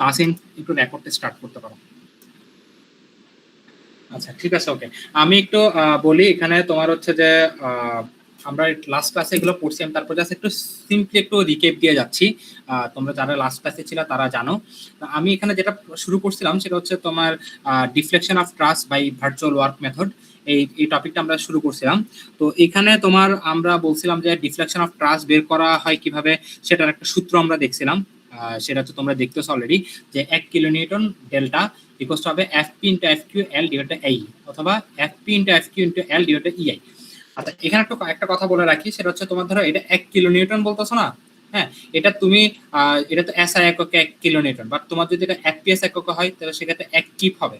তাসিন একটু রেকর্ডটা স্টার্ট করতে পারো। আচ্ছা ঠিক আছে, ওকে। আমি একটু বলি, এখানে তোমার হচ্ছে যে আমরা লাস্ট ক্লাসে এগুলো পড়ছি, আমি তারপর জাস্ট একটু সিম্পলি একটু রিকেপ দিয়ে যাচ্ছি। তোমরা যারা লাস্ট ক্লাসে ছিল তারা জানো। আমি এখানে যেটা শুরু করছিলাম সেটা হচ্ছে তোমার deflection of trust by virtual work method, এই টপিকটা আমরা শুরু করছিলাম। তো এখানে তোমার আমরা বলছিলাম যে ডিফ্লেকশন অফ ট্রাস্ট বের করা হয় কিভাবে, সেটার একটা সূত্র আমরা দেখছিলাম। সেটা হচ্ছে তোমরা দেখতেছো অলরেডি, যে 1 কিলোনিউটন ডেল্টা ইকুয়ালস টু হবে FP into FQ L divided by এই, অথবা FP into FQ into L divided by EI. আচ্ছা এখানে একটা কথা বলে রাখি, সেটা হচ্ছে তোমার ধরো এটা 1 কিলোনিউটন বলতেছো না, হ্যাঁ, এটা তুমি এটা তো এসআই এককে 1 কিলোনিউটন, বাট তোমার যদি এটা এফপিএস এককে হয় তাহলে সেক্ষেত্রে 1 কিপ হবে,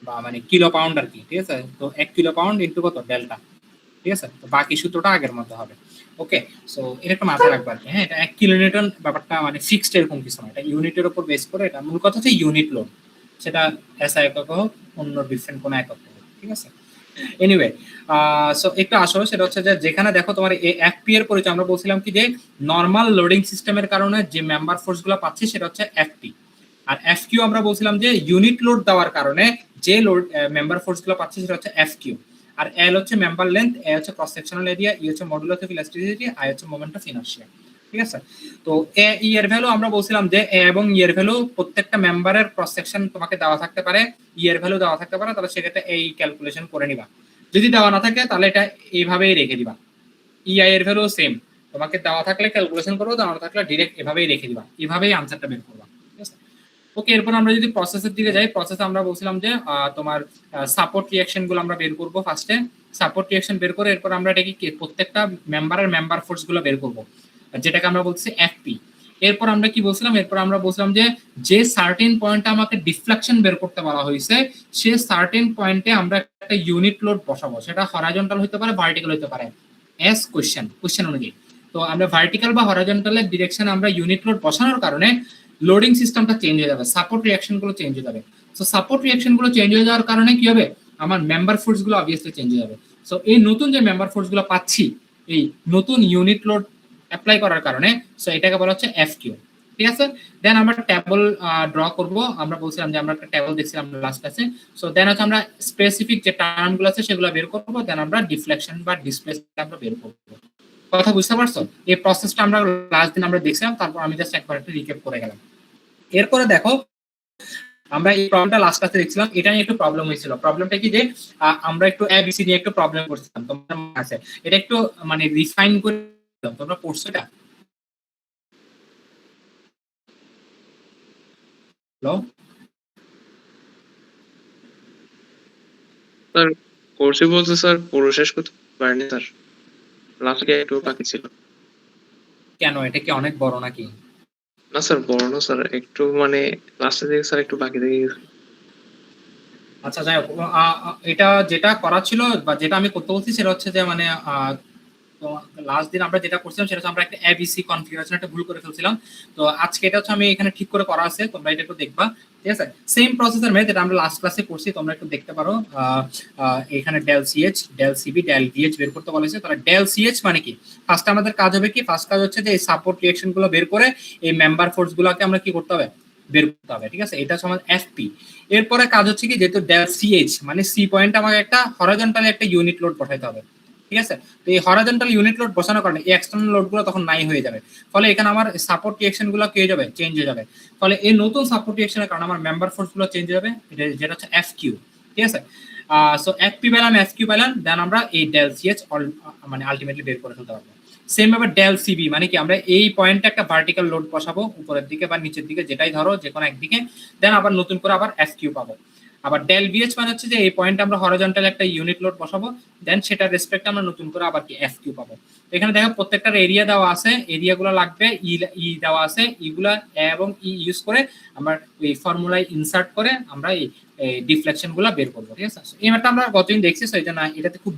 বা মানে কিলো পাউন্ড আর কি, ঠিক আছে? তো 1 কিলো পাউন্ড ইনটু কত ডেল্টা, ঠিক আছে? তো বাকি সূত্রটা আগের মতো হবে। ওকে, সো এটা একটু মাথায় রাখবা আর কি। হ্যাঁ, এটা 1 কিলোনিউটন ব্যাপারটা মানে ফিক্সড এরকম কিছু না, এটা ইউনিটের উপর বেস করে। এটা মূল কথা হচ্ছে ইউনিট লোড, সেটা এসআই একক হোক অন্য ডিফারেন্ট কোনো একক হোক, ঠিক আছে? এনিওয়ে, সো একটু আসো, সেটা হচ্ছে যে যেখানে দেখো তোমার এই এফপি এর পরিচয় আমরা বলছিলাম কি, যে নর্মাল লোডিং সিস্টেমের কারণে যে মেম্বার ফোর্স গুলো পাচ্ছি সেটা হচ্ছে এফপি। আর এফকিউ আমরা বলছিলাম যে ইউনিট লোড দেওয়ার কারণে যে লোড মেম্বার ফোর্স গুলো পাচ্ছি সেটা হচ্ছে এফকিউ। আর এল হচ্ছে মেম্বার লেন্থ, এ হচ্ছে ক্রস সেকশনাল এরিয়া, ই হচ্ছে মডুলাস অফ ইলাস্টিসিটি, আই হচ্ছে মোমেন্ট অফ ইনার্শিয়া, ঠিক আছে? তো এ ই এর ভ্যালু আমরা বলছিলাম যে এ এবং ই এর ভ্যালু প্রত্যেকটা মেম্বারের ক্রস সেকশন তোমাকে দেওয়া থাকতে পারে, ই এর ভ্যালু দেওয়া থাকতে পারে, তাহলে সেক্ষেত্রে এই ক্যালকুলেশন করে নিবা। যদি দেওয়া না থাকে তাহলে এটা এইভাবেই রেখে দিবা। ইআই এর ভ্যালু সেম, তোমাকে দেওয়া থাকলে ক্যালকুলেশন করবো, দেওয়া না থাকলে ডিরেক্ট এভাবেই রেখে দিবা, এভাবেই আনসারটা বের করবা, ঠিক আছে? ওকে, এরপর আমরা যদি প্রসেসের দিকে যাই, প্রসেসে আমরা বলছিলাম যে তোমার সাপোর্ট রিঅ্যাকশন গুলো আমরা বের করব ফার্স্টে। সাপোর্ট রিঅ্যাকশন বের করে এরপর আমরা এটাকে প্রত্যেকটা মেম্বারের মেম্বার ফোর্স গুলো বের করব, যেটাকে আমরা বলছি এফপি। এরপর আমরা কি বলছিলাম, এরপর আমরা বলছিলাম যে সার্টেন পয়েন্টে আমাকে ডিফ্লেকশন বের করতে বলা হয়েছে, সে সার্টেন পয়েন্টে আমরা একটা ইউনিট লোড বসাবো, সেটা হরাইজন্টাল হতে পারে, ভার্টিক্যাল হতে পারে, এস কোশ্চেন অনুযায়ী। তো আমরা ভার্টিক্যাল বা হরাইজন্টালের ডিরেকশনে আমরা ইউনিট লোড বসানোর কারণে লোডিং সিস্টেমটা চেঞ্জ হয়ে যাবে, সাপোর্ট রিঅ্যাকশন গুলো চেঞ্জ হয়ে যাবে। সো সাপোর্ট রিঅ্যাকশন গুলো চেঞ্জ হয়ে যাওয়ার কারণে কি হবে, আমার মেম্বার ফোর্স গুলো অবভিয়াসলি চেঞ্জ হয়ে যাবে। সো এই নতুন যে মেম্বার ফোর্স গুলো পাচ্ছি এই নতুন ইউনিট লোড অ্যাপ্লাই করার কারণে, সো এটাকে বলা হচ্ছে এফকিউ, ঠিক আছে? দেন আমরা ট্যাবল ড্র করব। আমরা বলছিলাম যে আমরা একটা ট্যাবল দেখছিলাম লাস্ট ক্লাসে। সো দেন হচ্ছে আমরা স্পেসিফিক যে টার্ম গুলো আছে সেগুলো বের করব, দেন আমরা ডিফ্লেকশন বা ডিসপ্লেসমেন্ট আমরা বের করব। কথা বুঝতে পারছো? এই প্রসেসটা আমরা লাস্ট দিন আমরা দেখছিলাম, তারপর আমি জাস্ট একবার একটু রিক্যাপ করে গেলাম। এরপরে দেখো আমরা এই প্রবলেমটা লাস্ট ক্লাসে দেখছিলাম, এটা নিয়ে একটু প্রবলেম হয়েছিল। প্রবলেমটা কি, যে আমরা একটু এবিসি নিয়ে একটু প্রবলেম করছিলাম, তোমার আছে এটা একটু মানে রিফাইন করে তোমরা পড়ছো এটা? হ্যালো স্যার, কোর্সে বলছে স্যার, পুরো শেষ করতে পারেনি স্যার, লাস্টে একটু বাকি ছিল। কেন, এটা কি অনেক বড় নাকি? না স্যার, বড় না স্যার, একটু মানে লাস্টের দিকে স্যার একটু বাকি থেকে গেছে। আচ্ছা যাই হোক, এটা যেটা করা ছিল বা যেটা আমি করতে বলছি সেটা হচ্ছে যে মানে লাস্ট দিন আমরা যেটা করছিলাম সেটা হচ্ছে আমরা একটা এবিসি কনফিগারেশন একটা ভুল করে ফেলছিলাম। তো আজকে এটা হচ্ছে আমি এখানে ঠিক করে করা আছে, তোমরা এটা একটু দেখবা, ঠিক আছে? সেম প্রসেসের মেথড যেটা আমরা লাস্ট ক্লাসে করছি, তোমরা একটু দেখতে পারো। এখানে del CH, del CB, del VH বের করতে বলেছে। তাহলে ডেল সিএইচ মানে কি, ফার্স্ট আমাদের কাজ হবে কি, ফার্স্ট কাজ হচ্ছে যে এই সাপোর্ট রিঅ্যাকশন গুলো বের করে এই মেম্বার ফোর্স গুলোকে আমরা কি করতে হবে, বের করতে হবে, ঠিক আছে? এটা হচ্ছে আমার এফপি। এরপরে কাজ হচ্ছে কি, যেহেতু ডেল সিএইচ মানে সি পয়েন্ট আমাকে একটা হরাইজন্টালি একটা ইউনিট লোড বসাইতে হবে, ঠিক আছে? তো এই হরাইজন্টাল ইউনিট লোড বসানোর কারণে এই এক্সটার্নাল লোড গুলো তখন নাই হয়ে যাবে, ফলে এখানে আমার সাপোর্ট রিঅ্যাকশন গুলো কি হয়ে যাবে, চেঞ্জ হয়ে যাবে। ফলে এই নতুন সাপোর্ট রিঅ্যাকশনের কারণে আমার মেম্বার ফোর্স গুলো চেঞ্জ হয়ে যাবে, যেটা হচ্ছে এফ কিউ, ঠিক আছে? সো এফপি পেলাম, এফ কিউ পেলাম, দেন আমরা এই ডেল সিএইচ মানে আলটিমেটলি বের করে ফেলতে পারবো। সেম ভাবে ডেল সিবি মানে কি, আমরা এই পয়েন্টে একটা ভার্টিক্যাল লোড বসাবো উপরের দিকে বা নিচের দিকে, যেটাই ধরো যে কোনো একদিকে, দেন আবার নতুন করে আবার এফ কিউ পাবো। আবার ডেল ভিএইচ মানে হচ্ছে যে এই পয়েন্টে আমরা হরাইজন্টাল একটা ইউনিট লোড বসাবো, দেন সেটা রেসপেক্টে আমরা নতুন করে আবার কি এফ কিউ পাবো। এখানে দেখো প্রত্যেকটার এরিয়া দেওয়া আছে, এরিয়াগুলো লাগবে, ই দেওয়া আছে, ইগুলা এবং ই ইউজ করে আমরা এই ফর্মুলায় ইনসার্ট করে আমরা এই ডিফ্লেকশন গুলা বের করবো, ঠিক আছে? এই ম্যাথটা আমরা গতদিন দেখছি, সেই জন্য এটাতে খুব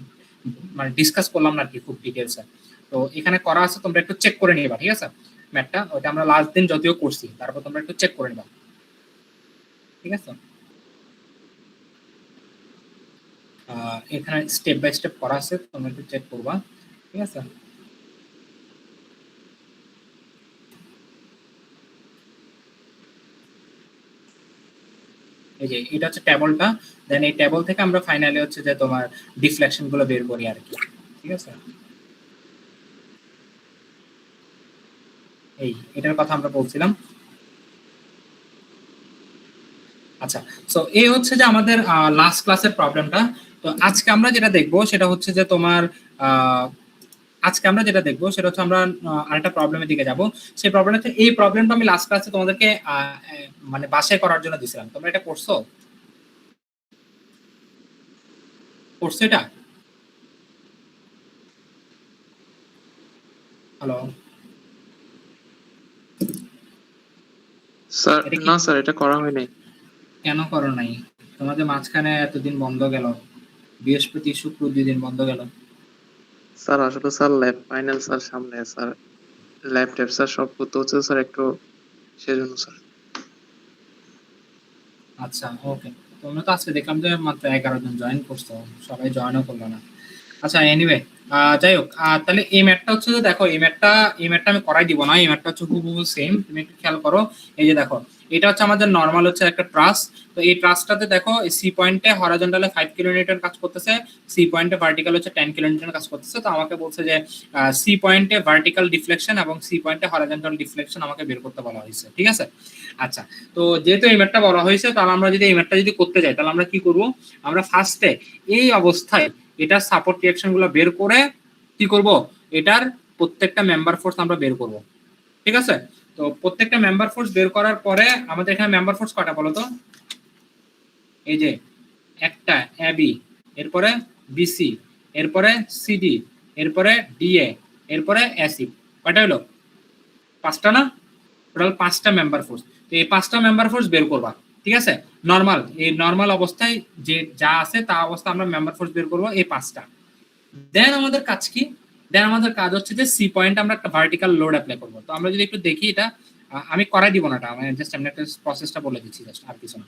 মানে ডিসকাস করলাম না আর কি, খুব ডিটেলসে। তো এখানে করা আছে, তোমরা একটু চেক করে নিবা, ঠিক আছে? ম্যাথটা ওইটা আমরা লাস্ট দিন যদিও করছি, তারপর তোমরা একটু চেক করে নিবা, ঠিক আছে? এখানে স্টেপ বাই স্টেপ করা আছে, তোমরা একটু চেক করবা, ঠিক আছে? এই যে এটা হচ্ছে টেবলটা, দেন এই টেবল থেকে আমরা ফাইনালি হচ্ছে যে তোমার ডিফ্লেকশন গুলো বের করি আর কি, ঠিক আছে। এই এটার কথা আমরা বলছিলাম। আচ্ছা, সো এই হচ্ছে যে আমাদের লাস্ট ক্লাসের প্রবলেমটা। তো আজকে আমরা যেটা দেখবো সেটা হচ্ছে যে তোমার আজকে আমরা যেটা দেখবো সেটা হচ্ছে আমরা আরেকটা প্রবলেমের দিকে যাব। সেই প্রবলেমটা হচ্ছে, এই প্রবলেমটা আমি লাস্ট ক্লাসে তোমাদেরকে মানে বাসায় করার জন্য দিছিলাম, তোমরা এটা করছো এটা? হ্যালো, স্যার এটা কি না স্যার, এটা করা হয়নি। কেন করো নাই? তোমাদের মাঝখানে এতদিন বন্ধ গেল, বৃহস্পতি শুক্র 2 দিন বন্ধ গেল। স্যার আসলে স্যার ল্যাব ফাইনাল স্যার সামনে, স্যার ল্যাব ট্যাব স্যার সব করতে হচ্ছে স্যার একটু, সেজন্য স্যার। আচ্ছা, ওকে। তোমরা তো আজকে দেখলাম যে মাত্র 11 জন জয়েন করছো, সবাই জয়েনও করলো না। আচ্ছা, এনিওয়ে, যাই হোক, তাহলে এই ম্যাটটা হচ্ছে যে দেখো, এই ম্যাটটা আমি করাই দিব না, এই ম্যাটটা হচ্ছে হুবহু সেম। তুমি একটু খেয়াল করো, এই যে দেখো, এটা হচ্ছে আমাদের নরমাল হচ্ছে একটা ট্রাস। তো এই ট্রাসটাতে দেখো, সি পয়েন্টে হরাইজন্টালে 5 কিলোমিটার কাজ করতেছে, সি পয়েন্টে ভার্টিক্যাল হচ্ছে 10 কিলোমিটার কাজ করতেছে। তো আমাকে বলছে যে সি পয়েন্টে ভার্টিক্যাল ডিফ্লেকশন এবং সি পয়েন্টে হরাইজন্টাল ডিফ্লেকশন আমাকে বের করতে বলা হয়েছে, ঠিক আছে। আচ্ছা, তো যেহেতু এই ম্যাটটা বলা হয়েছে, তাহলে আমরা যদি এই ম্যাটটা যদি করতে যাই, তাহলে আমরা কি করব? আমরা ফার্স্টে এই অবস্থায় এটার সাপোর্ট রিঅ্যাকশন গুলো বের করে কি করব, এটার প্রত্যেকটা মেম্বার ফোর্স আমরা বের করব, ঠিক আছে। তো প্রত্যেকটা মেম্বার ফোর্স বের করার পরে আমাদের এখানে মেম্বার ফোর্স কয়টা বলো তো? এই যে একটা এবি, এরপরে বিসি, এরপরে সিডি, এরপরে ডিএ, এরপরে এসি, কয়টা হলো? 5টা না? টোটাল 5টা মেম্বার ফোর্স। তো এই 5টা মেম্বার ফোর্স বের করবা, ঠিক আছে। নরমাল, এই নরমাল অবস্থায় যে যা আছে তা অবস্থা আমরা মেম্বার ফোর্স বের করবো এই 5টা। দেন আমাদের কাজ কি? দেন আমাদের কাজ হচ্ছে যে সি পয়েন্টে আমরা একটা ভার্টিক্যাল লোড অ্যাপ্লাই করবো। তো আমরা যদি একটু দেখি এটা, আমি করাই দিব না, এটা আমি জাস্ট এমনি একটা প্রসেসটা বলে দিচ্ছি, জাস্ট আর কিছু না।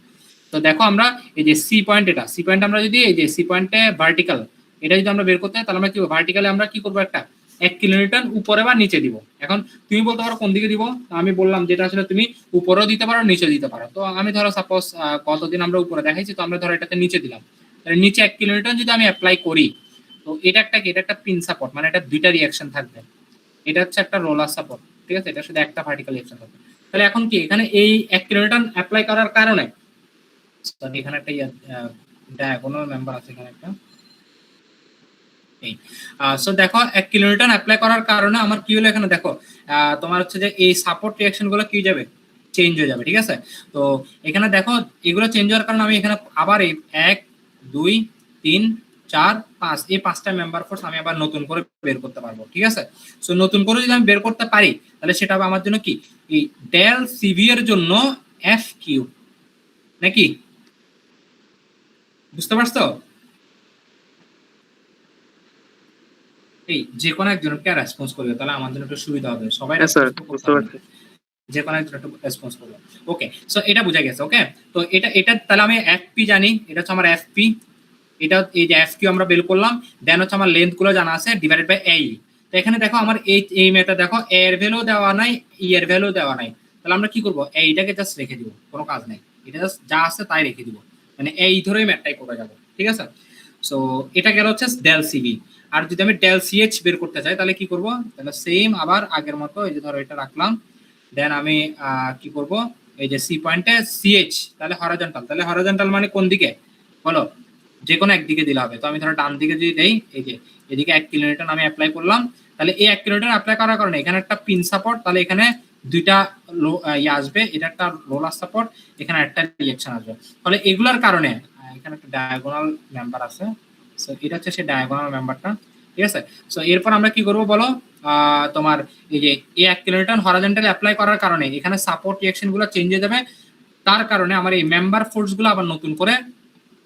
তো দেখো আমরা এই যে সি পয়েন্ট, এটা সি পয়েন্ট আমরা যদি এই যে সি পয়েন্টে ভার্টিক্যাল এটা যদি আমরা বের করতে হয়, তাহলে আমরা কি ভার্টিক্যালে আমরা কি করবো, একটা 1 কিলোমিটার উপরে বা নিচে দিব। এখন তুমি বলতে পারো কোন দিকে দিব, আমি বললাম যেটা আসলে তুমি উপরেও দিতে পারো, নিচে দিতে পারো। তো আমি ধরো সাপোজ কতদিন আমরা উপরে দেখাইছি, তো আমরা ধরো এটাতে নিচে দিলাম। তাহলে নিচে 1 কিলোমিটার যদি আমি অ্যাপ্লাই করি, তো এটা একটা কি, এটা একটা পিন সাপোর্ট, মানে এটা দুইটা রিঅ্যাকশন থাকবে। এটা হচ্ছে একটা রোলার সাপোর্ট, ঠিক আছে, এটা শুধু একটা ভার্টিক্যাল রিঅ্যাকশন থাকবে। তাহলে এখন কি, এখানে এই 1 কিলোমিটার অ্যাপ্লাই করার কারণে এখানে একটা ডায়াগোনাল মেম্বার আছে, এখানে একটা এই সো দেখো 1 কিলোমিটার অ্যাপ্লাই করার কারণে আমার কি হলো, এখানে দেখো তোমার হচ্ছে যে এই সাপোর্ট রিঅ্যাকশন গুলো কি যাবে, চেঞ্জ হয়ে যাবে, ঠিক আছে। তো এখানে দেখো এগুলো চেঞ্জ হওয়ার কারণে আমি এখানে আবার এই 1 2 3 4 5 এই 5টা মেম্বার ফোর্স আমি আবার নতুন করে বের করতে পারবো, ঠিক আছে। সো নতুন করে যদি আমি বের করতে পারি, তাহলে সেটা হবে আমার জন্য কি, এই ডেল সিভি এর জন্য এফ কিউ, নাকি? বুঝতে পারছো? এই যে কোনো একজনকে রেসপন্স করবে, তাহলে আমার জন্য একটু সুবিধা হবে, সবাই হ্যাঁ স্যার, রেসপন্স করতে বুঝতে হবে না, পারছি। যে কোনো একজন একটু রেসপন্স করবে। ওকে, সো এটা বোঝা গেছে। ওকে, তো এটা তাহলে আমি এফপি জানি, এটা হচ্ছে আমার এফপি, এটা এই যে এফকিউ আমরা বের করলাম। দেন হচ্ছে আমার লেন্থ গুলো জানা আছে, ডিভাইডেড বাই এই। তো এখানে দেখো আমার এই মেথড দেখো, এ এর ভ্যালু দেওয়া নাই, ই এর ভ্যালু দেওয়া নাই। তাহলে আমরা কি করব, এইটাকে জাস্ট রেখে দিব, কোনো কাজ নাই, এটা জাস্ট যা আছে তাই রেখে দিব, মানে এই ধরেই ম্যাথটাই করে যাব, ঠিক আছে। সো এটা গেল হচ্ছে ডেল সিবি। আর যদি আমি ডেল সিএইচ বের করতে চাই, তাহলে কি করব, তাহলে সেম আবার আগের মতো এই যে ধরো এটা রাখলাম। দেন আমি কি করব, এই যে সি পয়েন্টে সিএইচ, তাহলে হরাইজন্টাল, তাহলে হরাইজন্টাল মানে কোন দিকে বলো, যে কোনো একদিকে দিলে হবে। তো আমি ধরো ডান দিকে যদি দেই, এই যে এদিকে 1 কিলোমিটার আমি অ্যাপ্লাই করলাম, তাহলে এই 1 কিলোমিটার অ্যাপ্লাই করার কারণে এখানে একটা পিন সাপোর্ট, তাহলে এখানে দুইটা আসবে, এটা একটা রোলার সাপোর্ট, এখানে একটা রিঅ্যাকশন আসবে। তাহলে এগুলার কারণে এখানে একটা ডায়াগোনাল মেম্বার আছে, সো এটা হচ্ছে সেই ডায়াগোনাল মেম্বারটা, ঠিক আছে। সো এরপর আমরা কি করব বলো, তোমার এই যে এই 1 কিলোমিটার হরাইজন্টাল অ্যাপ্লাই করার কারণে এখানে সাপোর্ট রিঅ্যাকশন গুলো চেঞ্জ হয়ে যাবে, তার কারণে আমার এই মেম্বার ফোর্স গুলো আবার নতুন করে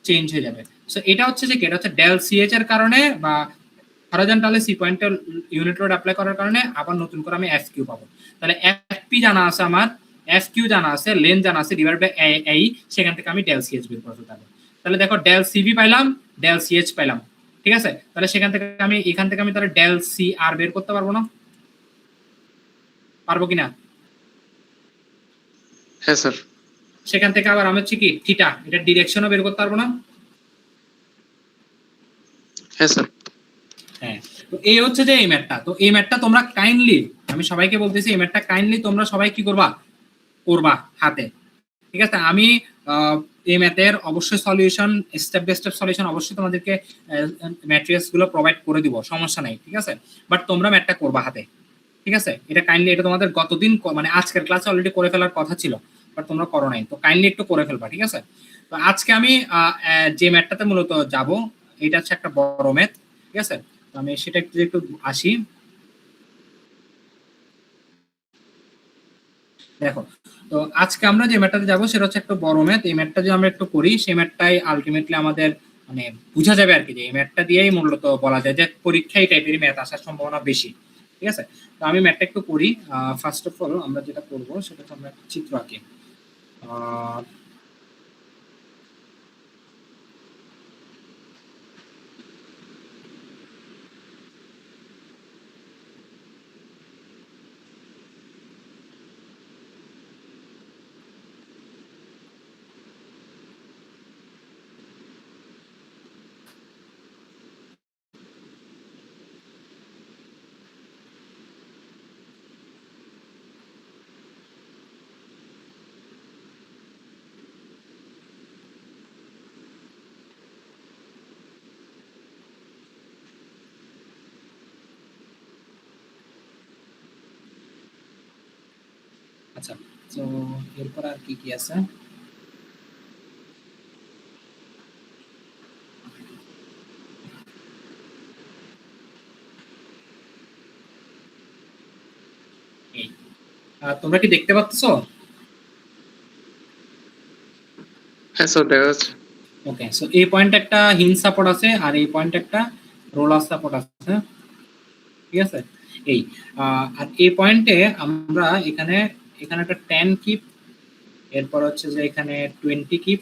চেঞ্জ হয়ে যাবে। সো এটা হচ্ছে যে এটা হচ্ছে ডেল সিএইচ এর কারণে বা হরাইজন্টালে সি পয়েন্টে ইউনিট লোড অ্যাপ্লাই করার কারণে আবার নতুন করে আমি এফ কিউ পাবো। তাহলে এফপি জানা আছে আমার, এফ কিউ জানা আছে, লেন জানা আছে, ডিভাইড বাই এই, সেখান থেকে আমি ডেল সিএইচ বের করতে পারবো। তাহলে দেখো ডেল সিবি পাইলাম, ডেল সিএইচ পাইলাম, ঠিক আছে। তাহলে সেখান থেকে আমি এখান থেকে আমি তাহলে ডেল সি আর বের করতে পারবো না, পারবো কিনা? হ্যাঁ স্যার। সেখান থেকে আবার আমি হচ্ছে কি থিটা, এটা ডিরেকশনও বের করতে পারবো না? হ্যাঁ স্যার। হ্যাঁ, তো এই হচ্ছে যে এই ম্যাথটা। তো এই ম্যাথটা তোমরা কাইন্ডলি, আমি সবাইকে বলতেছি এই ম্যাথটা কাইন্ডলি তোমরা সবাই কি করবা, করবা হাতে। ঠিক আছে, আমি এই ম্যাথের অবশ্যই solution, step by step solution অবশ্যই তোমাদেরকে ম্যাটেরিয়ালস গুলো প্রোভাইড করে দিব, সমস্যা নাই। ঠিক আছে, বাট তোমরা ম্যাথটা করবা হাতে। ঠিক আছে, এটা কাইন্ডলি, এটা তোমাদের গতদিন মানে আজকের ক্লাসে অলরেডি করে ফেলার কথা ছিল, বাট তোমরা করো নাই, তো কাইন্ডলি একটু করে ফেলবা। ঠিক আছে, তো আজকে আমি যে ম্যাথটাতে মূলত যাব, এটা হচ্ছে একটা বড় ম্যাথ। ঠিক আছে, তো আমি সেটা একটু একটু আসি। দেখো, তো আজকে আমরা যে ম্যাথটাতে যাবো সেটা হচ্ছে একটা বড় ম্যাথ। এই ম্যাথটা যদি আমরা একটু করি, সেই ম্যাথটাই আলটিমেটলি আমাদের মানে বোঝা যাবে আর কি, যে এই ম্যাথটা দিয়েই মূলত বলা যায় যে পরীক্ষায় টাইপের ম্যাথ আসার সম্ভাবনা বেশি। ঠিক আছে, তো আমি ম্যাথটা একটু করি। ফার্স্ট অফ অল আমরা যেটা করবো সেটা হচ্ছে আমরা একটা চিত্র আঁকি। আচ্ছা, তো এরপর আর কি কি আছে? এই, তোমরা কি দেখতে পাচ্ছ? হ্যাঁ স্যার, দেখা যাচ্ছে। ওকে, সো এই পয়েন্ট একটা হিঞ্জ সাপোর্ট আছে, আর এই পয়েন্ট একটা রোলার সাপোর্ট আছে। ঠিক আছে, এই আর এই পয়েন্টে আমরা এখানে এখানে একটা 10 কিপ, এরপর হচ্ছে যে এখানে 20 কিপ,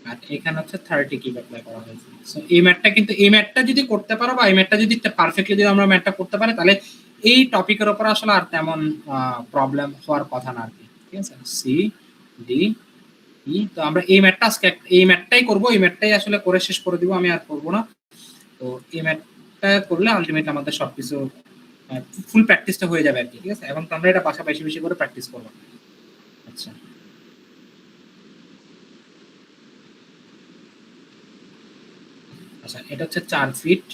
আর এখানে হচ্ছে 30 কিপ অ্যাপ্লাই করা হয়েছে। সো এই ম্যাথটা কিন্তু, এই ম্যাথটা যদি করতে পারো বা এই ম্যাথটা যদি পারফেক্টলি যদি আমরা ম্যাথটা করতে পারি, তাহলে এই টপিকের উপর আসলে আর তেমন প্রবলেম হওয়ার কথা না আর কি। ঠিক আছে, সি ডি ই, তো আমরা এই ম্যাথটা আজকে এই ম্যাথটাই করব, এই ম্যাথটাই আসলে করে শেষ করে দিব, আমি আর করব না। তো এই ম্যাথটা করলে আলটিমেটলি আমাদের সবকিছু ফুল প্র্যাকটিসটা হয়ে যাবে আর কি। ঠিক আছে, এবং তোমরা এটা পাশাপাশি বেশি বেশি করে প্র্যাকটিস করবো। আচ্ছা, আচ্ছা, এটা হচ্ছে 4 ফিট,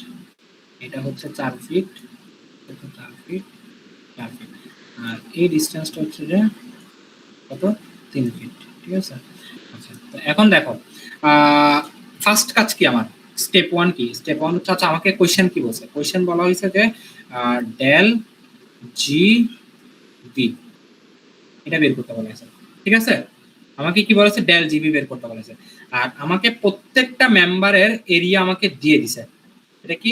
এটা হচ্ছে 4 ফিট, 4 ফিট, 4 ফিট, আর এই ডিসটেন্সটা হচ্ছে যে কত, 3 ফিট। ঠিক আছে, আচ্ছা, তো এখন দেখো ফার্স্ট কাজ কি আমার, স্টেপ 1 কি, স্টেপ 1 হচ্ছে, আচ্ছা আমাকে কোশ্চেন কি বলছে, কোশ্চেন বলা হয়েছে যে ডেল জি বি এটা বের করতে বলেছে। ঠিক আছে, আমাকে কি বলেছে, ডেল জিবি বের করতে বলেছে, আর আমাকে প্রত্যেকটা মেম্বারের এরিয়া আমাকে দিয়ে দিছে, এটা কি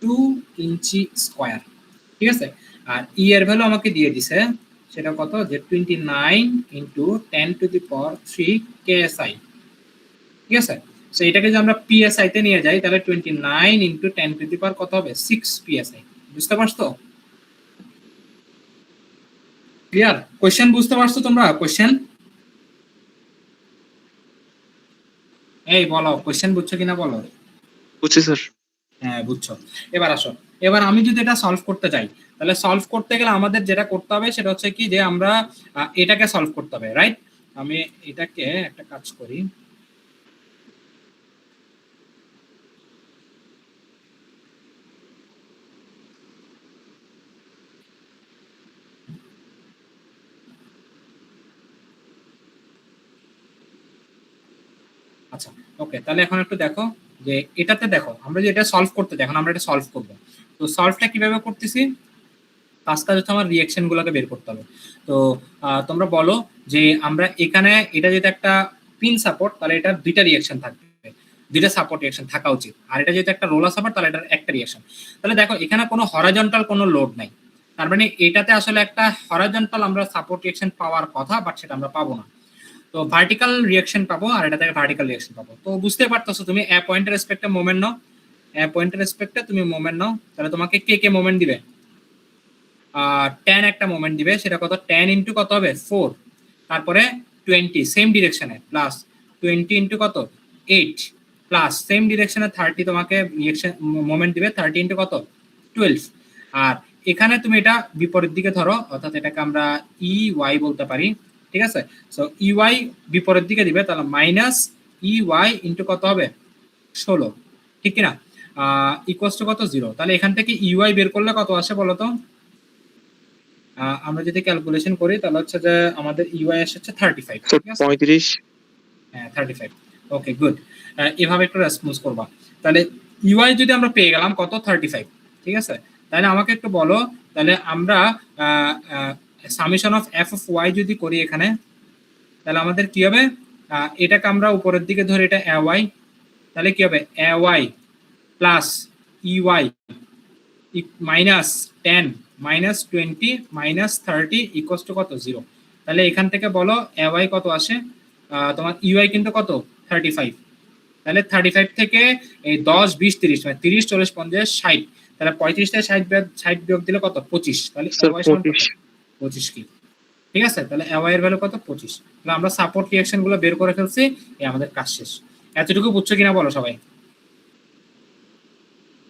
2 ইঞ্চি স্কয়ার। ঠিক আছে, আর ই এর ভ্যালু আমাকে দিয়ে দিছে, সেটা কত, যে 29 into 10 to the power 3 KSI. ঠিক আছে, সো এটাকে যদি আমরা পিএসআই তে নিয়ে যাই, তাহলে 29 ইন্টু 10 টু দি পাওয়ার কত হবে, 6 পিএসআই। বুঝতে পারছো? ক্লিয়ার? কোশ্চেন বুঝতে পারছো তোমরা? কোশ্চেন, এই বলো কোশ্চেন বুঝছো কিনা বলো। বুঝছি স্যার। হ্যাঁ, বুঝছো। এবার আসো, এবার আমি যদি এটা সলভ করতে চাই, তাহলে সলভ করতে গেলে আমাদের যেটা করতে হবে সেটা হচ্ছে কি, যে আমরা এটাকে সলভ করতে হবে, রাইট? আমি এটাকে একটা কাজ করি। আচ্ছা, ওকে, তাহলে এখন একটু দেখো যে এটাতে দেখো, আমরা যে এটা সলভ করতে চাই, এখন আমরা এটা সলভ করবো। তো সলভটা কিভাবে করতেছি, ফার্স্ট কাজ হচ্ছে আমার রিঅ্যাকশন গুলোকে বের করতে হবে। তো তোমরা বলো যে আমরা এখানে, এটা যেটা একটা পিন সাপোর্ট, তাহলে এটা দুইটা রিঅ্যাকশন থাকবে, দুইটা সাপোর্ট রিঅ্যাকশন থাকা উচিত। আর এটা যেটা একটা রোলার সাপোর্ট, তাহলে এটার একটা রিঅ্যাকশন। তাহলে দেখো এখানে কোনো হরাইজন্টাল কোনো লোড নাই, তার মানে এটাতে আসলে একটা হরাইজন্টাল আমরা সাপোর্ট রিঅ্যাকশন পাওয়ার কথা, বাট সেটা আমরা পাবো না। তো ভার্টিক্যাল রিঅ্যাকশন পাবো, আর এটা থেকে ভার্টিক্যাল রিঅ্যাকশন পাবো। তো বুঝতে পারতেছো, তুমি এ পয়েন্টের রেসপেক্টে মোমেন্ট নাও, এ পয়েন্টের রেসপেক্টে তুমি মোমেন্ট নাও, তাহলে তোমাকে কে কে মোমেন্ট দিবে, 10 একটা মোমেন্ট দিবে, সেটা কত, 10 ইন্টু কত হবে, 4। তারপরে 20 সেম ডিরেকশনে প্লাস 20 ইন্টু কত 8 প্লাস সেম ডিরেকশনে 30 তোমাকে রিঅ্যাকশন মোমেন্ট দিবে 30 ইন্টু কত 12। আর এখানে তুমি এটা বিপরীত দিকে ধরো, অর্থাৎ এটাকে আমরা ই ওয়াই বলতে পারি, ঠিক আছে। সো ই ওয়াই বিপরীত দিকে দিবে, তাহলে মাইনাস ই ওয়াই ইন্টু কত হবে 16, ঠিক কিনা, ইকুয়ালস টু কত 0। তাহলে এখান থেকে ই ওয়াই বের করলে কত আসে বলো তো? আমরা যদি ক্যালকুলেশন করি তাহলে হচ্ছে যে আমাদের ই ওয়াই আসছে 35, ঠিক আছে 35। হ্যাঁ 35। ওকে গুড, এভাবে একটু রেসপন্স করবা। তাহলে ইউআই যদি আমরা পেয়ে গেলাম কত 35, ঠিক আছে। তাহলে আমাকে একটু বলো, তাহলে আমরা summation of F of Y যদি করি এখানে, তাহলে আমাদের কি হবে, এটাকে আমরা উপরের দিকে ধরে এটা এ ওয়াই, তাহলে কি হবে A Y plus E Y minus 10 minus 20 minus 30 equals to কত 0। তাহলে এখান থেকে বলো এ ওয়াই কত আসে, তোমার ইউআই কিন্তু কত 35। তাহলে 35 থেকে এই 10 20 30 মানে 30 40 50 60, তাহলে 35 থেকে 60 বিয়োগ দিলে কত 25। তাহলে এওয়াই সমান 25 কি, ঠিক আছে। তাহলে এওয়াই এর ভ্যালু কত 25। তাহলে আমরা সাপোর্ট রিঅ্যাকশন গুলো বের করে ফেলছি, এই আমাদের কাজ শেষ। এতটুকু বুঝছো কিনা বলো সবাই?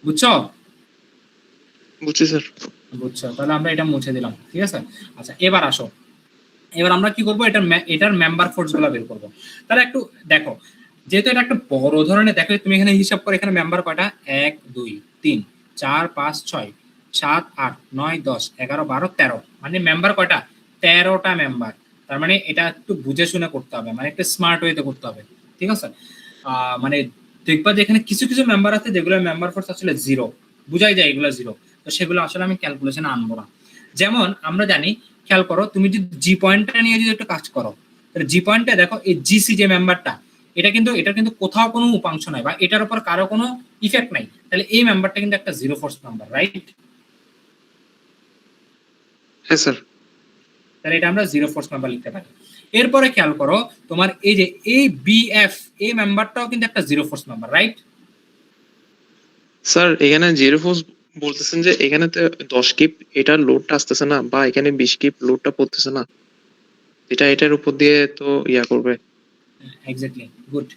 বুঝছো? বুঝছি স্যার। বুঝছো, তাহলে আমরা এটা মুছে দিলাম, ঠিক আছে। আচ্ছা এবার আসো, এবার আমরা কি করব, এটার মেম্বার ফোর্স গুলো বের করব। তাহলে একটু দেখো, যেহেতু এটা একটা বড় ধরনের, দেখো তুমি এখানে হিসাব করে এখানে মেম্বার কয়টা 1 2 3 4 5 6 7 8 9 10 11 12 13, মানে মেম্বার কয়টা 13টা মেম্বার। তার মানে এটা একটু বুঝে শুনে করতে হবে, মানে একটু স্মার্ট ওয়েতে করতে হবে, ঠিক আছে। মানে দেখবা যে এখানে কিছু কিছু মেম্বার আছে যেগুলো মেম্বার ফোর্স আসলে 0, বুঝাই যায় এগুলো 0, তো সেগুলো আসলে আমি ক্যালকুলেশনে আনবো না। যেমন আমরা জানি, খেয়াল করো, তুমি যদি জি পয়েন্টটা নিয়ে যদি একটু কাজ করো, তাহলে জি পয়েন্টে দেখো এই জিসি যে মেম্বারটা, এটা কিন্তু কোথাও কোনো উপাংশ নাই বা এটার উপর কারো কোনো ইফেক্ট নাই, তাহলে এই মেম্বারটা কিন্তু একটা জিরো ফোর্স মেম্বার, রাইট? হ্যাঁ স্যার। তাহলে এটা আমরা জিরো ফোর্স মেম্বার লিখতে পারি। এরপরে খেয়াল করো, তোমার এই যে এই বিএফ এই মেম্বারটাও কিন্তু একটা zero force member, right? Sir এখানে জিরো ফোর্স বলতেছেন যে এখানে তো 10 কিপ এটার লোডটা আসতেছে না, বা এখানে 20 কিপ লোডটা পড়তেছে না, এটা এটার উপর দিয়ে তো ইয়া করবে। Exactly, good.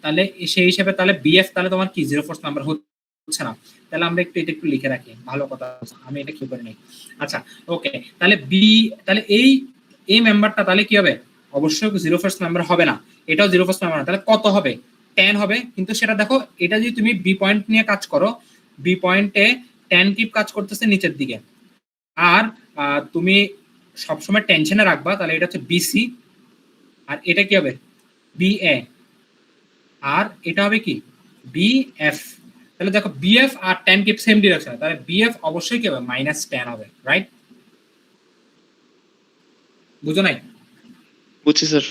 তাহলে সেই হিসেবে তাহলে বিএফ তাহলে তোমার কি জিরো ফোর্স নাম্বার হচ্ছে না। তাহলে আমরা এটা একটু লিখে রাখি, ভালো কথা, আমি এটা কি করে নেই। আচ্ছা ওকে, তাহলে তাহলে এই মেম্বারটা তাহলে কি হবে, অবশ্যই জিরো ফোর্স নাম্বার হবে না, এটাও জিরো ফোর্স নাম্বার না, তাহলে কত হবে 10 হবে। কিন্তু সেটা দেখো, এটা যদি তুমি বি পয়েন্ট নিয়ে কাজ করো, বি পয়েন্টে 10 কিপ কাজ করতেছে নিচের দিকে, আর তুমি সবসময় টেনশনে রাখবা, তাহলে এটা হচ্ছে বিসি, আর এটা কি হবে বিএ, আর এটা হবে কি বিএফ। তাহলে দেখো বিএফ আর 10 কিপ সেম ডিরেকশন, তাহলে বিএফ অবশ্যই কি হবে -10 হবে, রাইট? বুঝো নাই? বুঝছি স্যার।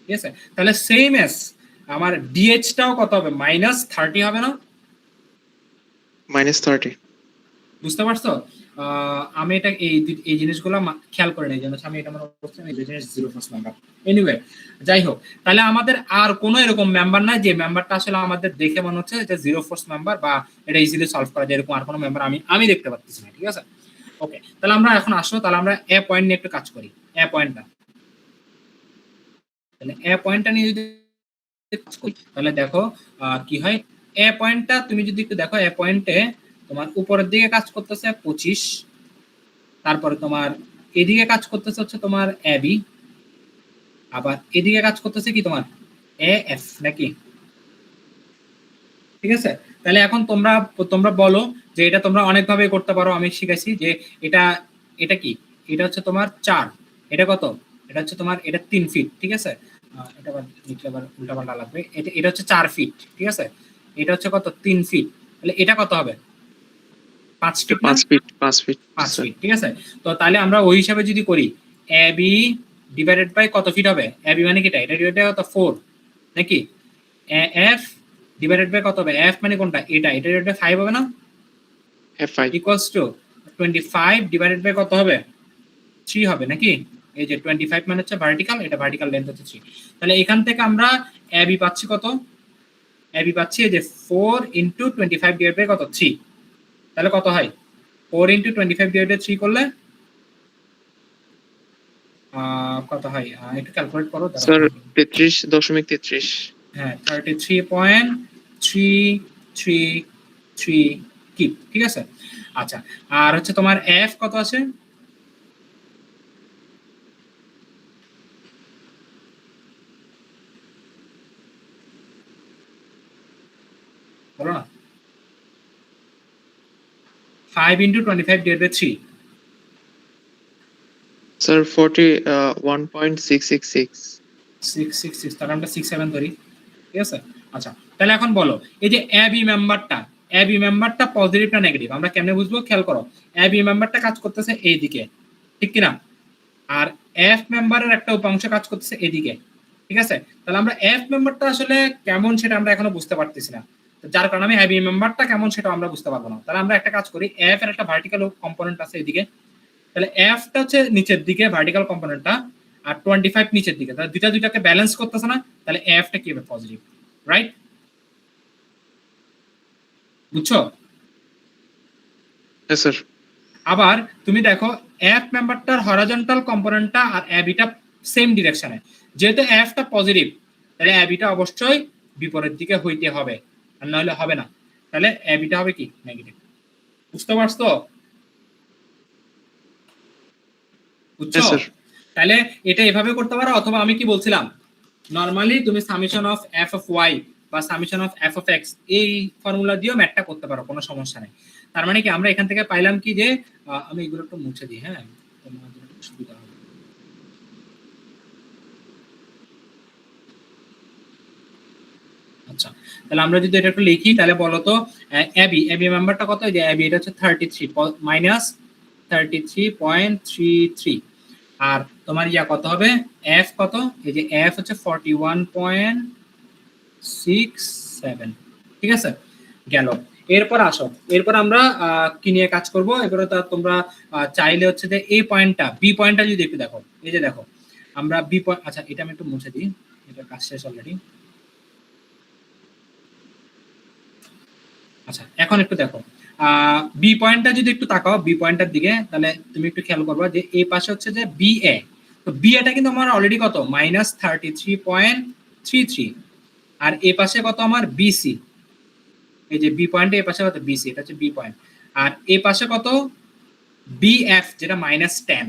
ঠিক আছে, তাহলে সেম এস আমার ডিএইচটাও কত হবে -30 হবে না? -30। বুঝতে পারছো? আমি এটা এই জিনিসগুলো খেয়াল করে নেই, জন্য আমি এটা মনে করছি এই জিনিস জিরো ফোর্স মেম্বার। এনিওয়ে যাই হোক, তাহলে আমাদের আর কোনো এরকম মেম্বার নাই যে মেম্বারটা আসলে আমাদের দেখে মনে হচ্ছে এটা জিরো ফোর্স মেম্বার বা এটা ইজিলি সলভ করা যায়, এরকম আর কোনো মেম্বার আমি দেখতে পাচ্ছি না, ঠিক আছে। ওকে, তাহলে আমরা এখন আসো, তাহলে আমরা এ পয়েন্ট নিয়ে একটু কাজ করি। এ পয়েন্টটা, তাহলে এ পয়েন্টটা নিয়ে যদি কাজ করি, তাহলে দেখো কি হয়। এ পয়েন্টটা তুমি যদি একটু দেখো, এ পয়েন্টে তোমার উপরের দিকে কাজ করতেছে 25, তারপরে তোমার এদিকে কাজ করতেছে হচ্ছে তোমার এবি, আবার এদিকে কাজ করতেছে কি তোমার এএফ, নাকি? ঠিক আছে, তাহলে এখন তোমরা বলো যে এটা তোমরা অনেক ভাবে করতে পারো, আমি শিখাইছি যে এটা এটা কি, এটা হচ্ছে তোমার 4, এটা কত, এটা হচ্ছে তোমার এটা 3 ফিট, ঠিক আছে। এটা আবার লিখলে আবার উল্টাপাল্টা লাগবে, এটা হচ্ছে 4 ফিট, ঠিক আছে। এটা হচ্ছে কত 3 ফিট, তাহলে এটা কত হবে 5 ফিট না? 5 ফিট 5 ফিট 5 ফিট, ঠিক আছে। তো তাহলে আমরা ওই হিসাবে যদি করি, এবি ডিভাইডেড বাই কত ফিট হবে, এবি মানে কি এটা ডিভাইডেড বাই কত 4, নাকি? এফ ডিভাইডেড বাই কত হবে, এফ মানে কোনটা, এটা ডিভাইডেড বাই 5 হবে না, F5 equals to 25 divided by কত হবে 3 হবে, নাকি? এই যে 25 মানে হচ্ছে ভার্টিক্যাল, এটা ভার্টিক্যাল লেন্থ হচ্ছে 3। তাহলে এখান থেকে আমরা এবি পাচ্ছি কত, এবি পাচ্ছি এই যে 4 ইনটু 25 ডিভাইডেড বাই কত 3, তাহলে কত হয় 4 ইনটু 25 ডিভাইডেড বাই 3 করলে কত হয় একটু ক্যালকুলেট করো দাঁড়াও। স্যার 33.33। হ্যাঁ 33.333 কিপ, ঠিক আছে। আচ্ছা, আর হচ্ছে তোমার এফ কত আছে? বলো না। 5 into 25 divided by 3। স্যার 41.666। 666, তাহলে আমরা 67 ধরি, ঠিক আছে। আচ্ছা, তাহলে এখন বলো এই যে এবি মেম্বারটা পজিটিভ না নেগেটিভ আমরা কেমনে বুঝবো? খেয়াল করো, এবি মেম্বারটা কাজ করতেছে এইদিকে, ঠিক কিনা? আর এফ মেম্বারের একটা উপাংশ কাজ করতেছে এদিকে, ঠিক আছে। তাহলে আমরা এফ মেম্বারটা আসলে কেমন সেটা আমরা এখনো বুঝতে পারতেছি না, যার কারণে আমি এবি মেম্বারটা কেমন সেটা আমরা বুঝতে পারবো না। তাহলে আমরা একটা কাজ করি, এফ এর একটা ভার্টিক্যাল কম্পোনেন্ট আছে এদিকে, তাহলে এফটা হচ্ছে নিচের দিকে ভার্টিক্যাল কম্পোনেন্টটা, আর 25 নিচের দিকে, তাহলে দুইটাকে ব্যালেন্স করতেছে না, তাহলে এফটা কি হবে? Positive, right? বুঝছো? হ্যাঁ স্যার। আবার তুমি দেখো এফ মেম্বারটার হরাইজন্টাল কম্পোনেন্টটা আর এবিটা সেম ডিরেকশনে, যেহেতু এফটা পজিটিভ তাহলে এবিটা অবশ্যই বিপরীত দিকে হইতে হবে, আর নাহলে হবে না। তাহলে এবিটা হবে কি? নেগেটিভ। বুঝতে পারছো? বুঝছো? তাহলে এটা এভাবে করতে পারো, অথবা আমি কি বলছিলাম, নরমালি তুমি summation of F of Y বা summation of F of X এই ফর্মুলা দিয়েও ম্যাথটা করতে পারো, কোনো সমস্যা নেই। তার মানে কি আমরা এখান থেকে পাইলাম কি যে আমি এগুলো একটু মুছে দিই, হ্যাঁ তোমাদের একটু সুবিধা হবে। আচ্ছা, তাহলে আমরা যদি এটা একটু লিখি তাহলে বলো তো এবি মেম্বারটা কত? যে এবি এটা হচ্ছে 33 মাইনাস 33.33, আর তোমার ইয়া কত হবে? এফ কত? এই যে এফ হচ্ছে 41.67, ঠিক আছে, গেল। এরপর আসো, এরপর আমরা কি নিয়ে কাজ করব? এরপরে তো তোমরা চাইলে হচ্ছে যে এই পয়েন্টটা বি পয়েন্টটা যদি একটু দেখো, এই যে দেখো আমরা বি পয়েন্ট, আচ্ছা এটা আমি একটু মুছে দিই, এটা কাজ শেষ অলরেডি। আচ্ছা, এখন একটু দেখো বি পয়েন্টটা যদি একটু তাকাও বি পয়েন্টের দিকে, তাহলে তুমি একটু খেয়াল করবা যে এই পাশে হচ্ছে যে বি এ, তো বি এটা কিন্তু আমার অলরেডি কত? -33.33, আর এই পাশে কত আমার? বিসি, এই যে বি পয়েন্টে এই পাশে কত? বিসি, এটা হচ্ছে বি পয়েন্ট, আর এই পাশে কত? বিএফ, যেটা -10।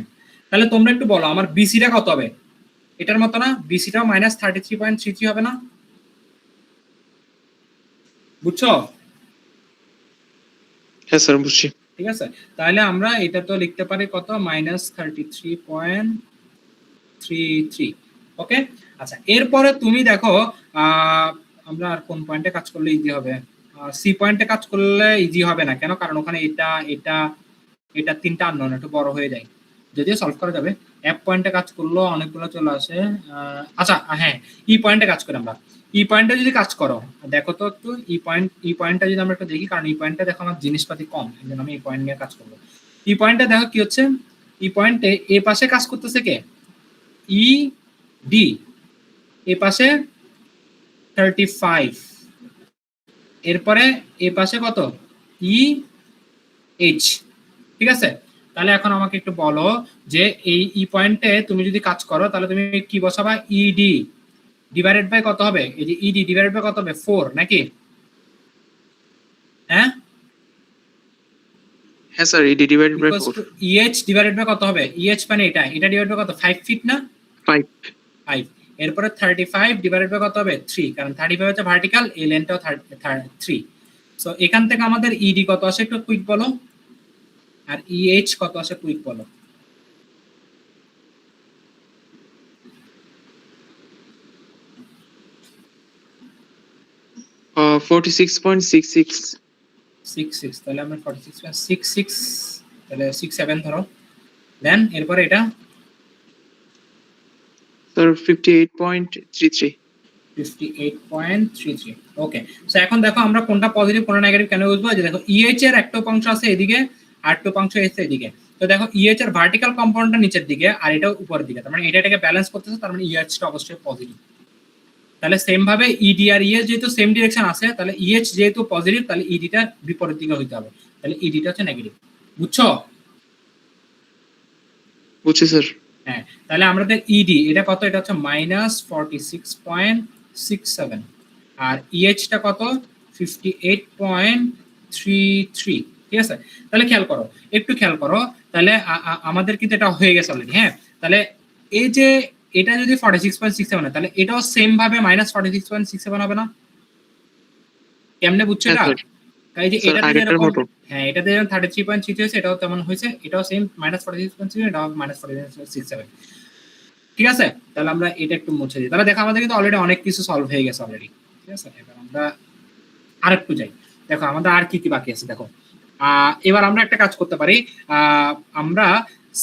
তাহলে তোমরা একটু বলো আমার বিসিটা কত হবে? এটার মতো না? বিসিটাও -33.33 হবে না? বুঝছো? হ্যাঁ স্যার বুঝছি। ঠিক আছে, তাহলে আমরা এটা তো লিখতে পারি কত? -33.33, ওকে। আচ্ছা, এরপরে তুমি দেখো আমরা আর কোন পয়েন্টে কাজ করলে ইজি হবে? সি পয়েন্টে কাজ করলে ইজি হবে না, কেন? কারণ ওখানে এটা এটা এটা তিনটা আননোন, একটু বড় হয়ে যায়, যদিও সলভ করা যাবে। এফ পয়েন্টে কাজ করলো অনেকগুলো চলে আসে। আচ্ছা হ্যাঁ, ই পয়েন্টে কাজ করি আমরা। ই পয়েন্টে যদি কাজ করো দেখো তো একটু ই পয়েন্টটা যদি আমরা একটু দেখি, কারণ ই পয়েন্টে দেখো আমার জিনিসপাতি কম, এই জন্য আমি এই পয়েন্ট নিয়ে কাজ করবো। ই পয়েন্টে দেখো কি হচ্ছে, ই পয়েন্টে এ পাশে কাজ করতেছে কে? ই ডি, এ পাশে 35, এরপরে এ পাশে কত? ই এইচ, ঠিক আছে। তাহলে এখন আমাকে একটু বলো যে এই ই পয়েন্টে তুমি যদি কাজ করো তাহলে তুমি কি বসাবা? ইডি ডিভাইডেড বাই কত হবে? এই যে ইডি ডিভাইডেড বাই কত হবে? 4 নাকি? হ্যাঁ হ্যাঁ sir, ED divided by 4। EH divided by কত হবে? ইএইচ মানে এটা ডিভাইড বাই কত? 5 ফিট না? 5। 5, এরপরে 35 ডিভাইডেড বাই কত হবে? 3, কারণ 35 হচ্ছে ভার্টিক্যাল, এই লেন্থটাও 3। সো এখান থেকে আমাদের ইডি কত আসে একটু কুইক বলো, আর ইএইচ কত আসে কুইক বলো। 46.66। 66, তাহলে আমরা 46.66, তাহলে 67 ধরো, দেন এরপরে এটা স্যার 58.33। 58.33, ওকে। সো এখন দেখো আমরা কোনটা পজিটিভ কোনটা নেগেটিভ কেন বুঝবো? যে দেখো ইএইচ এর একটা উপাংশ আছে এদিকে আর একটা উপাংশ আছে এদিকে, তো দেখো ইএইচ এর ভার্টিক্যাল কম্পোনেন্টটা নিচের দিকে আর এটা উপরের দিকে, তার মানে এটাকে ব্যালেন্স করতেছে, তার মানে ইএইচ টা অবশ্যই পজিটিভ। তাহলে সেম ভাবে ইডি আর ইএইচ যেহেতু সেম ডিরেকশন আছে, তাহলে ইএইচ যেহেতু পজিটিভ তাহলে ইডি টা বিপরীত দিকে হইতে হবে, তাহলে ইডি টা হচ্ছে নেগেটিভ। বুঝছো? বুঝছি স্যার। হ্যাঁ, তাহলে আমাদের ইডি এটা কত? এটা হচ্ছে -46.67 আর ইএইচটা কত? 58.33। ঠিক আছে, তাহলে খেয়াল করো, একটু খেয়াল করো, তাহলে আমাদের কিন্তু এটা হয়ে গেছে অলরেডি। হ্যাঁ, তাহলে এই যে এটা যদি 46.67 হয় তাহলে এটাও সেম ভাবে -46.67 হবে না? কেমনে বুঝছো হ্যাঁ এটা? স্যার, এই যে স্যার এটাতে আগেরটার যেরকম, মতো। হ্যাঁ এটাতে যেমন 33.6 হয়েছে, এটাও তেমন হয়েছে, এটাও সেম -46.67, এটাও -46.67। ঠিক আছে, তাহলে আমরা এটা একটু মুছে দিই। তাহলে দেখো আমাদের কিন্তু অলরেডি অনেক কিছু সলভ হয়ে গেছে অলরেডি। ঠিক আছে, এবার আমরা আরেকটু যাই। দেখো আমাদের আর কি কি বাকি আছে দেখো। এবার আমরা একটা কাজ করতে পারি, আমরা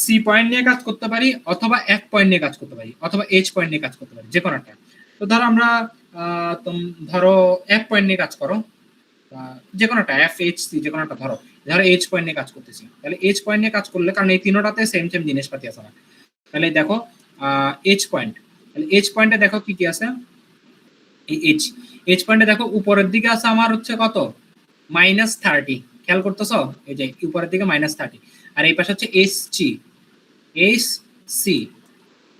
সি পয়েন্ট নিয়ে কাজ করতে পারি, অথবা এক পয়েন্ট নিয়ে কাজ করতে পারি, অথবা এইচ পয়েন্ট নিয়ে কাজ করতে পারি, যে কোনো একটা। তো ধরো আমরা ধরো এক পয়েন্ট নিয়ে কাজ করো, যে কোনো একটা এফ এইচ সি, যে কোনো একটা ধরো। ধরো এইচ পয়েন্ট নিয়ে কাজ করতেছি, তাহলে এইচ পয়েন্ট নিয়ে কাজ করলে, কারণ এই তিনটাতে সেম সেম জিনিসপাতি আছে না, তাহলে দেখো এইচ পয়েন্ট, তাহলে এইচ পয়েন্টে দেখো কি কি আছে। এই এইচ এইচ পয়েন্টে দেখো উপরের দিকে আছে আমার হচ্ছে কত? -30। খেয়াল করতেছ? এই যে উপরের দিকে -30, আর এই পাশে হচ্ছে এইচ জি, এইচ সি।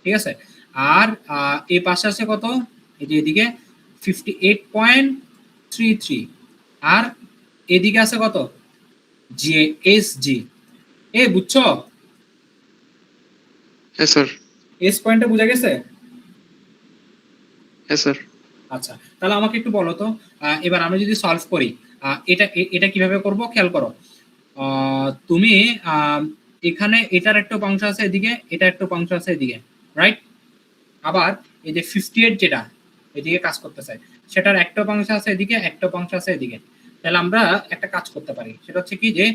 ঠিক আছে, আর এই পাশে আছে কত? এই যে এদিকে 58.33, আর এদিকে আছে কত? জি, এইচ জি। এ বুঝছো? হ্যাঁ স্যার। এস পয়েন্টটা বোঝা গেছে? হ্যাঁ স্যার। আচ্ছা, তাহলে আমাকে একটু বলো তো, এবার আমরা যদি সলভ করি, এটা এটা কিভাবে করব খেয়াল করো। তুমি এখানে এটার একটা অংশ আছে এদিকে, এটা একটা অংশ আছে এদিকে, রাইট? আবার এই যে 58 যেটা এদিকে কাজ করতে চাই, সেটার একটা অংশ আছে এদিকে, একটা অংশ আছে এদিকে। তাহলে আমরা একটা কাজ করতে পারি, সেটা হচ্ছে কি যে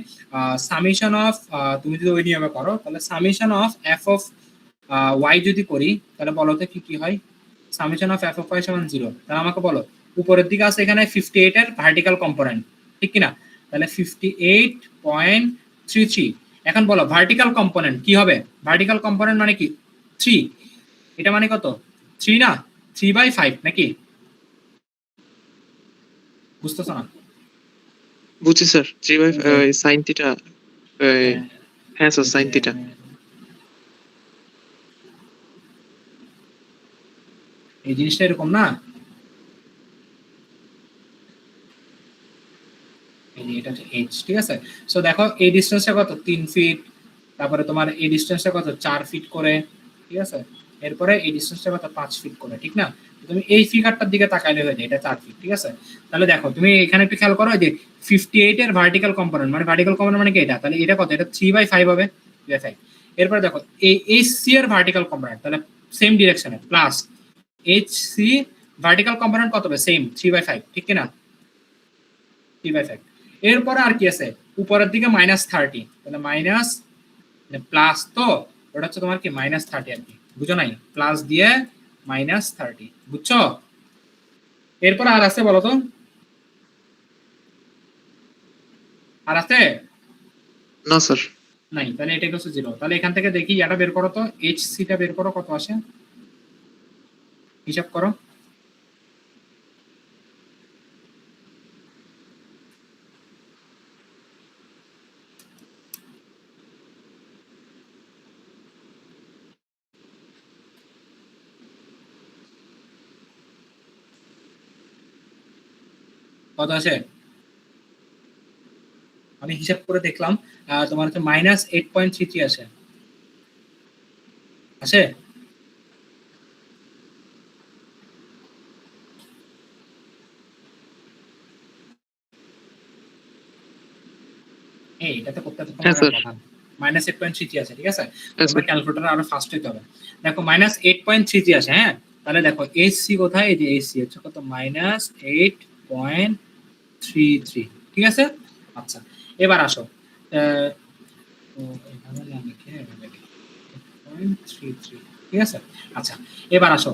সামেশন অফ, তুমি যদি ওই নিয়মে করো তাহলে summation of F of Y যদি করি, তাহলে বলো তো কি কি হয়। Summation of F of Y সমান 0। তাহলে আমাকে বলো, উপরের দিকে আছে এখানে 58 এর ভার্টিক্যাল কম্পোনেন্ট, ঠিক কিনা? তাহলে 58.33। এখন বলো ভার্টিক্যাল কম্পোনেন্ট কি হবে? ভার্টিক্যাল কম্পোনেন্ট মানে কি? 3। এটা মানে কত? 3 না? 3/5 নাকি? বুঝতেছ না? বুঝছি স্যার, 3/5 এই যে সাইন থিটা। হ্যাঁ, হ্যাঁ স্যার, এই যে সাইন থিটা। এই জিনিসটা এরকম না? এই যে এটা হচ্ছে এইচ, ঠিক আছে? সো দেখো এই ডিসটেন্সটা কত? 3 ফিট। তারপরে তোমার এই ডিসটেন্সটা কত? 4 ফিট করে, ঠিক আছে? এরপরে এই ডিসটেন্সটা কত? 5 ফিট করে, ঠিক না? তুমি এই ফিগারটার দিকে তাকাইলে হয়ে যায় এটা 4 ফিট, ঠিক আছে? তাহলে দেখো তুমি এখানে একটু খেয়াল করো, যে 58 এর ভার্টিক্যাল কম্পোনেন্ট, মানে ভার্টিক্যাল কম্পোনেন্ট মানে কি এটা? তাহলে এটা কত? এটা 3/5 হবে, 3/5। এরপরে দেখো এই এইচ সি এর ভার্টিক্যাল কম্পোনেন্ট, তাহলে সেম ডিরেকশনে plus H C vertical component কত হবে? সেম 3/5, ঠিক কিনা? 3/5। এরপরে আর কি আছে? উপরের দিকে -30, তাহলে মাইনাস প্লাস, তো ওটা হচ্ছে তোমার কি -30 আর কি, বুঝো নাই? প্লাস দিয়ে -30, বুঝছো? এরপর আর আছে বলো তো, আর আছে? না স্যার। নাই, তাহলে এটা হচ্ছে 0। তাহলে এখান থেকে দেখি এটা বের করো তো, এইচ সিটা বের করো, কত আসে হিসাব করো। কত আসে? আমি হিসাব করে দেখলাম, তোমার হচ্ছে -8.33 আসে। আসে? এই এটাতে করতে তো হ্যাঁ তোমার স্যার। কথা, -8.33 আছে, ঠিক আছে? হ্যাঁ তোমরা স্যার। ক্যালকুলেটর আরো ফাস্ট হইতে হবে। দেখো -8.33 আসে, হ্যাঁ? তাহলে দেখো এইচ সি কোথায়? এই যে এইচ সি হচ্ছে কত? -8.33, ঠিক আছে? আচ্ছা, এবার আসো। আহ, ও, এখানে না লিখে এভাবে লিখি, 8.33, ঠিক আছে? আচ্ছা, এবার আসো।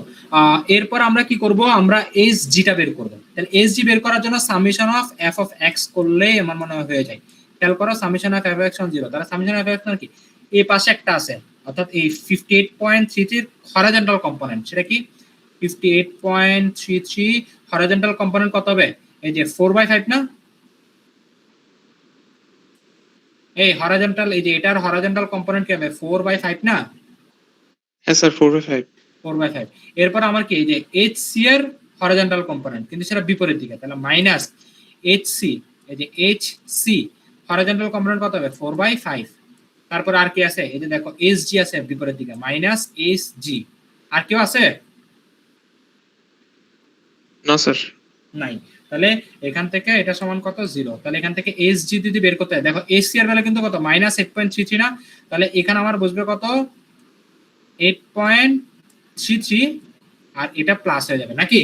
এরপর আমরা কি করব? আমরা এইচ জিটা বের করব। তাহলে এইচ জি বের করার জন্য summation of F of x করলে আমার মনে হয় হয়ে যায়। খেয়াল করো, summation of F x on 0, তাহলে সামেশন অফ এক্স কি? এই পাশে একটা আছে, অর্থাৎ এই 58.33 হরাইজন্টাল কম্পোনেন্ট, সেটা কি? 58.33 হরাইজন্টাল কম্পোনেন্ট কত হবে? এই যে 4/5 না? এই হরাইজন্টাল, এই যে এটার হরাইজন্টাল কম্পোনেন্ট কি হবে? 4/5 না? হ্যাঁ স্যার 4/5। 4/5। এরপর আমার কি এই যে এইচ সি এর হরিজন্টাল কম্পোনেন্ট, কিন্তু সেটা বিপরীত দিকে, তাহলে মাইনাস এইচ সি, এই যে এইচ সি হরিজন্টাল কম্পোনেন্ট কত হবে 4/5। তারপর আর কি আছে, এই যে দেখো এইচ জি আছে বিপরীত দিকে, মাইনাস এইচ জি। আর কেউ আছে? না স্যার। নাই। তাহলে এখান থেকে এটা সমান কত 0। তাহলে এখান থেকে এইচ জি যদি বের করতে হয়, দেখো এইচ সি এর ভ্যালু কিন্তু কত মাইনাস 8.33 না, তাহলে এখানে আমার বসবে কত 8.33, আর এটা প্লাস হয়ে যাবে নাকি?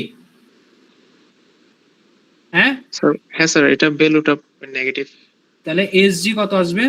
হ্যাঁ, স্যার হ্যাঁ স্যার, এটা ভ্যালুটা নেগেটিভ। তাহলে এইচ জি কত আসবে?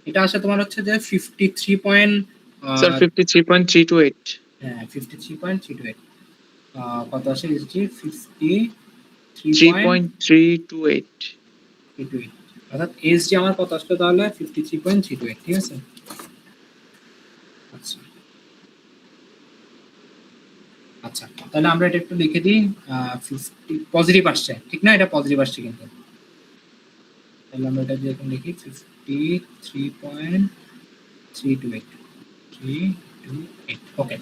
এটা আসে তোমার হচ্ছে যে 53 পয়েন্ট, স্যার 53.328। হ্যাঁ 53.328, কত আসে এসজি 53.328, 3.328। অর্থাৎ এসজি আমার কত আসলো তাহলে 53.328, ঠিক আছে। আচ্ছা আচ্ছা, তাহলে আমরা এটা একটু লিখে দিই, 50 পজিটিভ আসছে, ঠিক না? এটা পজিটিভ আসছে কিন্তু, তাহলে আমরা এটা দিয়ে এখন লিখি 53.328, ওকে।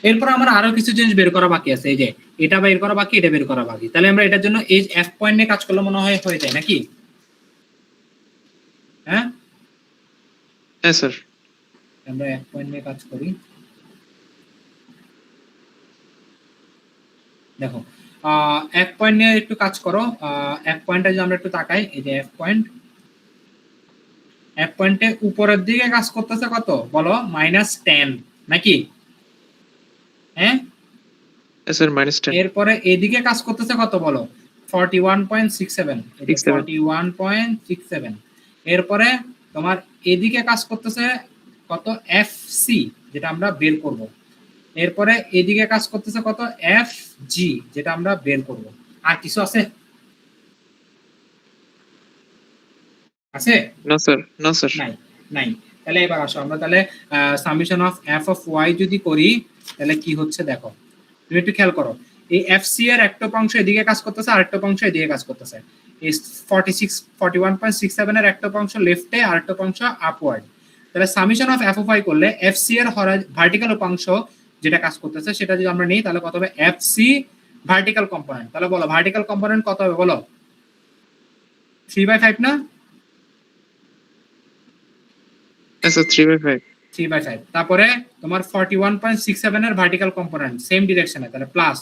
এরপর আমরা আরো কিছু জিনিস বের করা বাকি আছে, এই যে এটা বের করা বাকি, এটা বের করা বাকি। তাহলে আমরা এটার জন্য এই এফ পয়েন্ট নিয়ে কাজ করলে মনে হয় হয়ে যায় নাকি? হ্যাঁ, হ্যাঁ স্যার। আমরা এফ পয়েন্ট নিয়ে কাজ করি। দেখো এফ পয়েন্ট নিয়ে একটু কাজ করো। এফ পয়েন্টে যদি আমরা একটু তাকাই, এই যে এফ পয়েন্টে উপরের দিকে কাজ করতেছে কত বলো, -10 নাকি? হ্যাঁ, স্যার -10। এরপরে এদিকে কাজ করতেছে কত বলো, 41.67, 41.67। এরপরে তোমার এদিকে কাজ করতেছে কত, এফ সি, যেটা আমরা বের করব। এরপরে এদিকে কাজ করতেছে কত, এফ জি, যেটা আমরা বের করব। আর কিছু আছে? আছে? না স্যার, না স্যার। নাই, নাই। তাহলে এবার আসো আমরা তাহলে summation of F of Y যদি করি, তাহলে কি হচ্ছে দেখো, তুমি একটু খেয়াল করো। এই এফ সি এর একটা অংশ এদিকে কাজ করতেছে, আর একটা অংশ এদিকে কাজ করতেছে। এই 41.67 এর একটা অংশ লেফটে, আর একটা অংশ আপওয়ার্ড। তাহলে summation of F of Y করলে এফ সি এর ভার্টিক্যাল উপাংশ যেটা কাজ করতেছে সেটা যদি আমরা নিই, তাহলে কত হবে এফ সি ভার্টিক্যাল কম্পোনেন্ট। তাহলে বলো ভার্টিক্যাল কম্পোনেন্ট কত হবে বলো, 3/5 না? স্যার 3/5। 3/5। তারপরে তোমার 41.67 এর ভার্টিক্যাল কম্পোনেন্ট সেম ডিরেকশনে, তাহলে প্লাস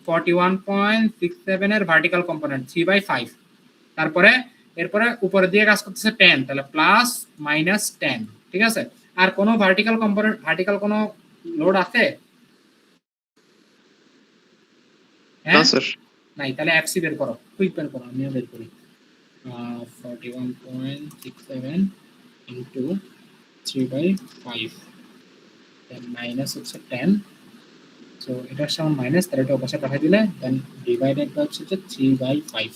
41.67 এর ভার্টিক্যাল কম্পোনেন্ট 3/5। তারপরে এরপরে উপরের দিকে কাজ করতেছে 10, তাহলে প্লাস মাইনাস 10, ঠিক আছে। আর কোনো ভার্টিক্যাল কম্পোনেন্ট, ভার্টিক্যাল কোনো লোড আছে? না হ্যাঁ, স্যার। নাই। তাহলে এফসি বের করো, কুইক বের করো, আমিও বের করি। 41.67 ইন্টু 3/5, মাইনাস হচ্ছে 10, সো এটার সমান মাইনাস, তাহলে এটা ওপাশে পাঠিয়ে দিলে দেন ডিভাইডেড হচ্ছে যে 3/5।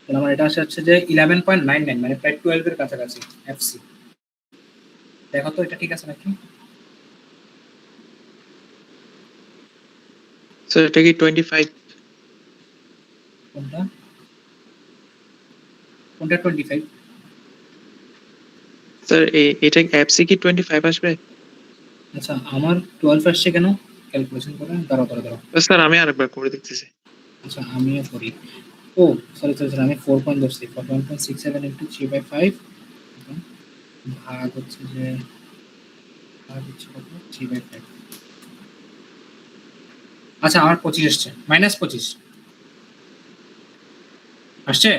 তাহলে আমার এটা হচ্ছে যে 11.99, মানে প্রায় 12 এর কাছাকাছি এফসি। দেখো তো এটা ঠিক আছে নাকি? স্যার এটা কি 25? কোনটা কোনটা 25? স্যার এটা এফসি কি 25 আসবে? আচ্ছা, আমার 12 আসছে কেন, ক্যালকুলেশন করে দাঁড়াও দাঁড়াও দাঁড়াও। স্যার আমি আরেকবার করে দেখতেছি। আচ্ছা আমিও করি। ও সরি সরি সরি, আমি 4 পয়েন্ট ধরছি। 41.67 ইন্টু 3/5 ভাগ হচ্ছে যে, ভাগ হচ্ছে কত 3/5। আচ্ছা আমার 25 আসছে, -25 আসছে,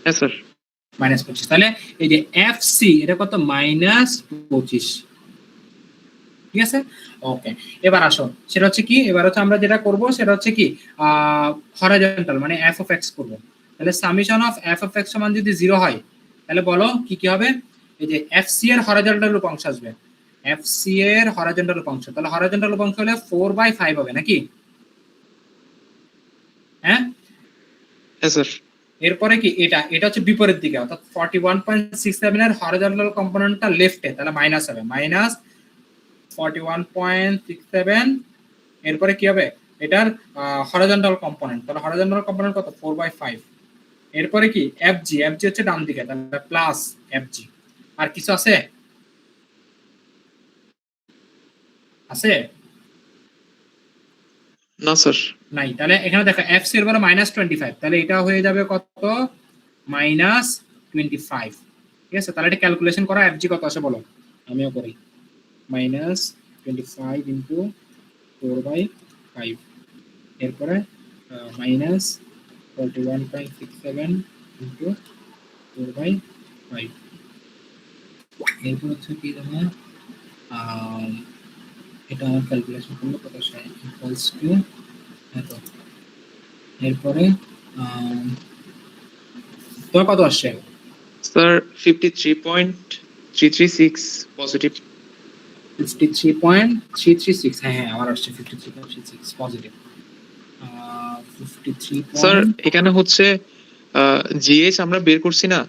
হ্যাঁ স্যার। -25। তাহলে এই যে এফ সি এটা কত, -25, ঠিক আছে। ওকে, এবার আসো, সেটা হচ্ছে কি, এবার হচ্ছে আমরা যেটা করব সেটা হচ্ছে কি হরাইজন্টাল, মানে এফ অফ এক্স করব। তাহলে summation of F of x সমান যদি 0 হয়, তাহলে বলো কি কি হবে। এই যে এফ সি এর হরাইজন্টাল রূপাংশ আসবে, এফসি এর হরাইজন্টাল উপাংশ, তাহলে হরাইজন্টাল উপাংশ হলে 4/5 হবে নাকি? হ্যাঁ, হ্যাঁ স্যার। এরপরে কি এটা হচ্ছে বিপরীত দিকে, অর্থাৎ 41.67 এর হরাইজন্টাল কম্পোনেন্টটা লেফটে, তাহলে মাইনাস হবে, মাইনাস 41.67। এরপরে কি হবে এটার হরাইজন্টাল কম্পোনেন্ট, তাহলে হরাইজন্টাল কম্পোনেন্ট কত? 4/5। এরপরে কি এফজি হচ্ছে ডান দিকে, তাহলে প্লাস এফজি। আর কিছু আছে? আছে না স্যার। নাই, তাহলে এখানে দেখো এফসি এর বড় -25, তাহলে এটা হয়ে যাবে কত? -25। ঠিক আছে, তাহলে এটা ক্যালকুলেশন করা, এফজি কত আসে বলো, আমিও করি। -25 ইনটু 4/5, এরপরে -41.67 ইনটু 4/5, এরপর হচ্ছে কি জানো, এটা আমার ক্যালকুলেশন করলে কত আসে, ইকুয়ালস টু এত। এরপরে তোমার কত আসছে? Sir 53.336 positive. 53.336, হ্যাঁ আমার আসছে 53.36 পজিটিভ। 53 স্যার এখানে হচ্ছে জিএইচ আমরা বের করছি না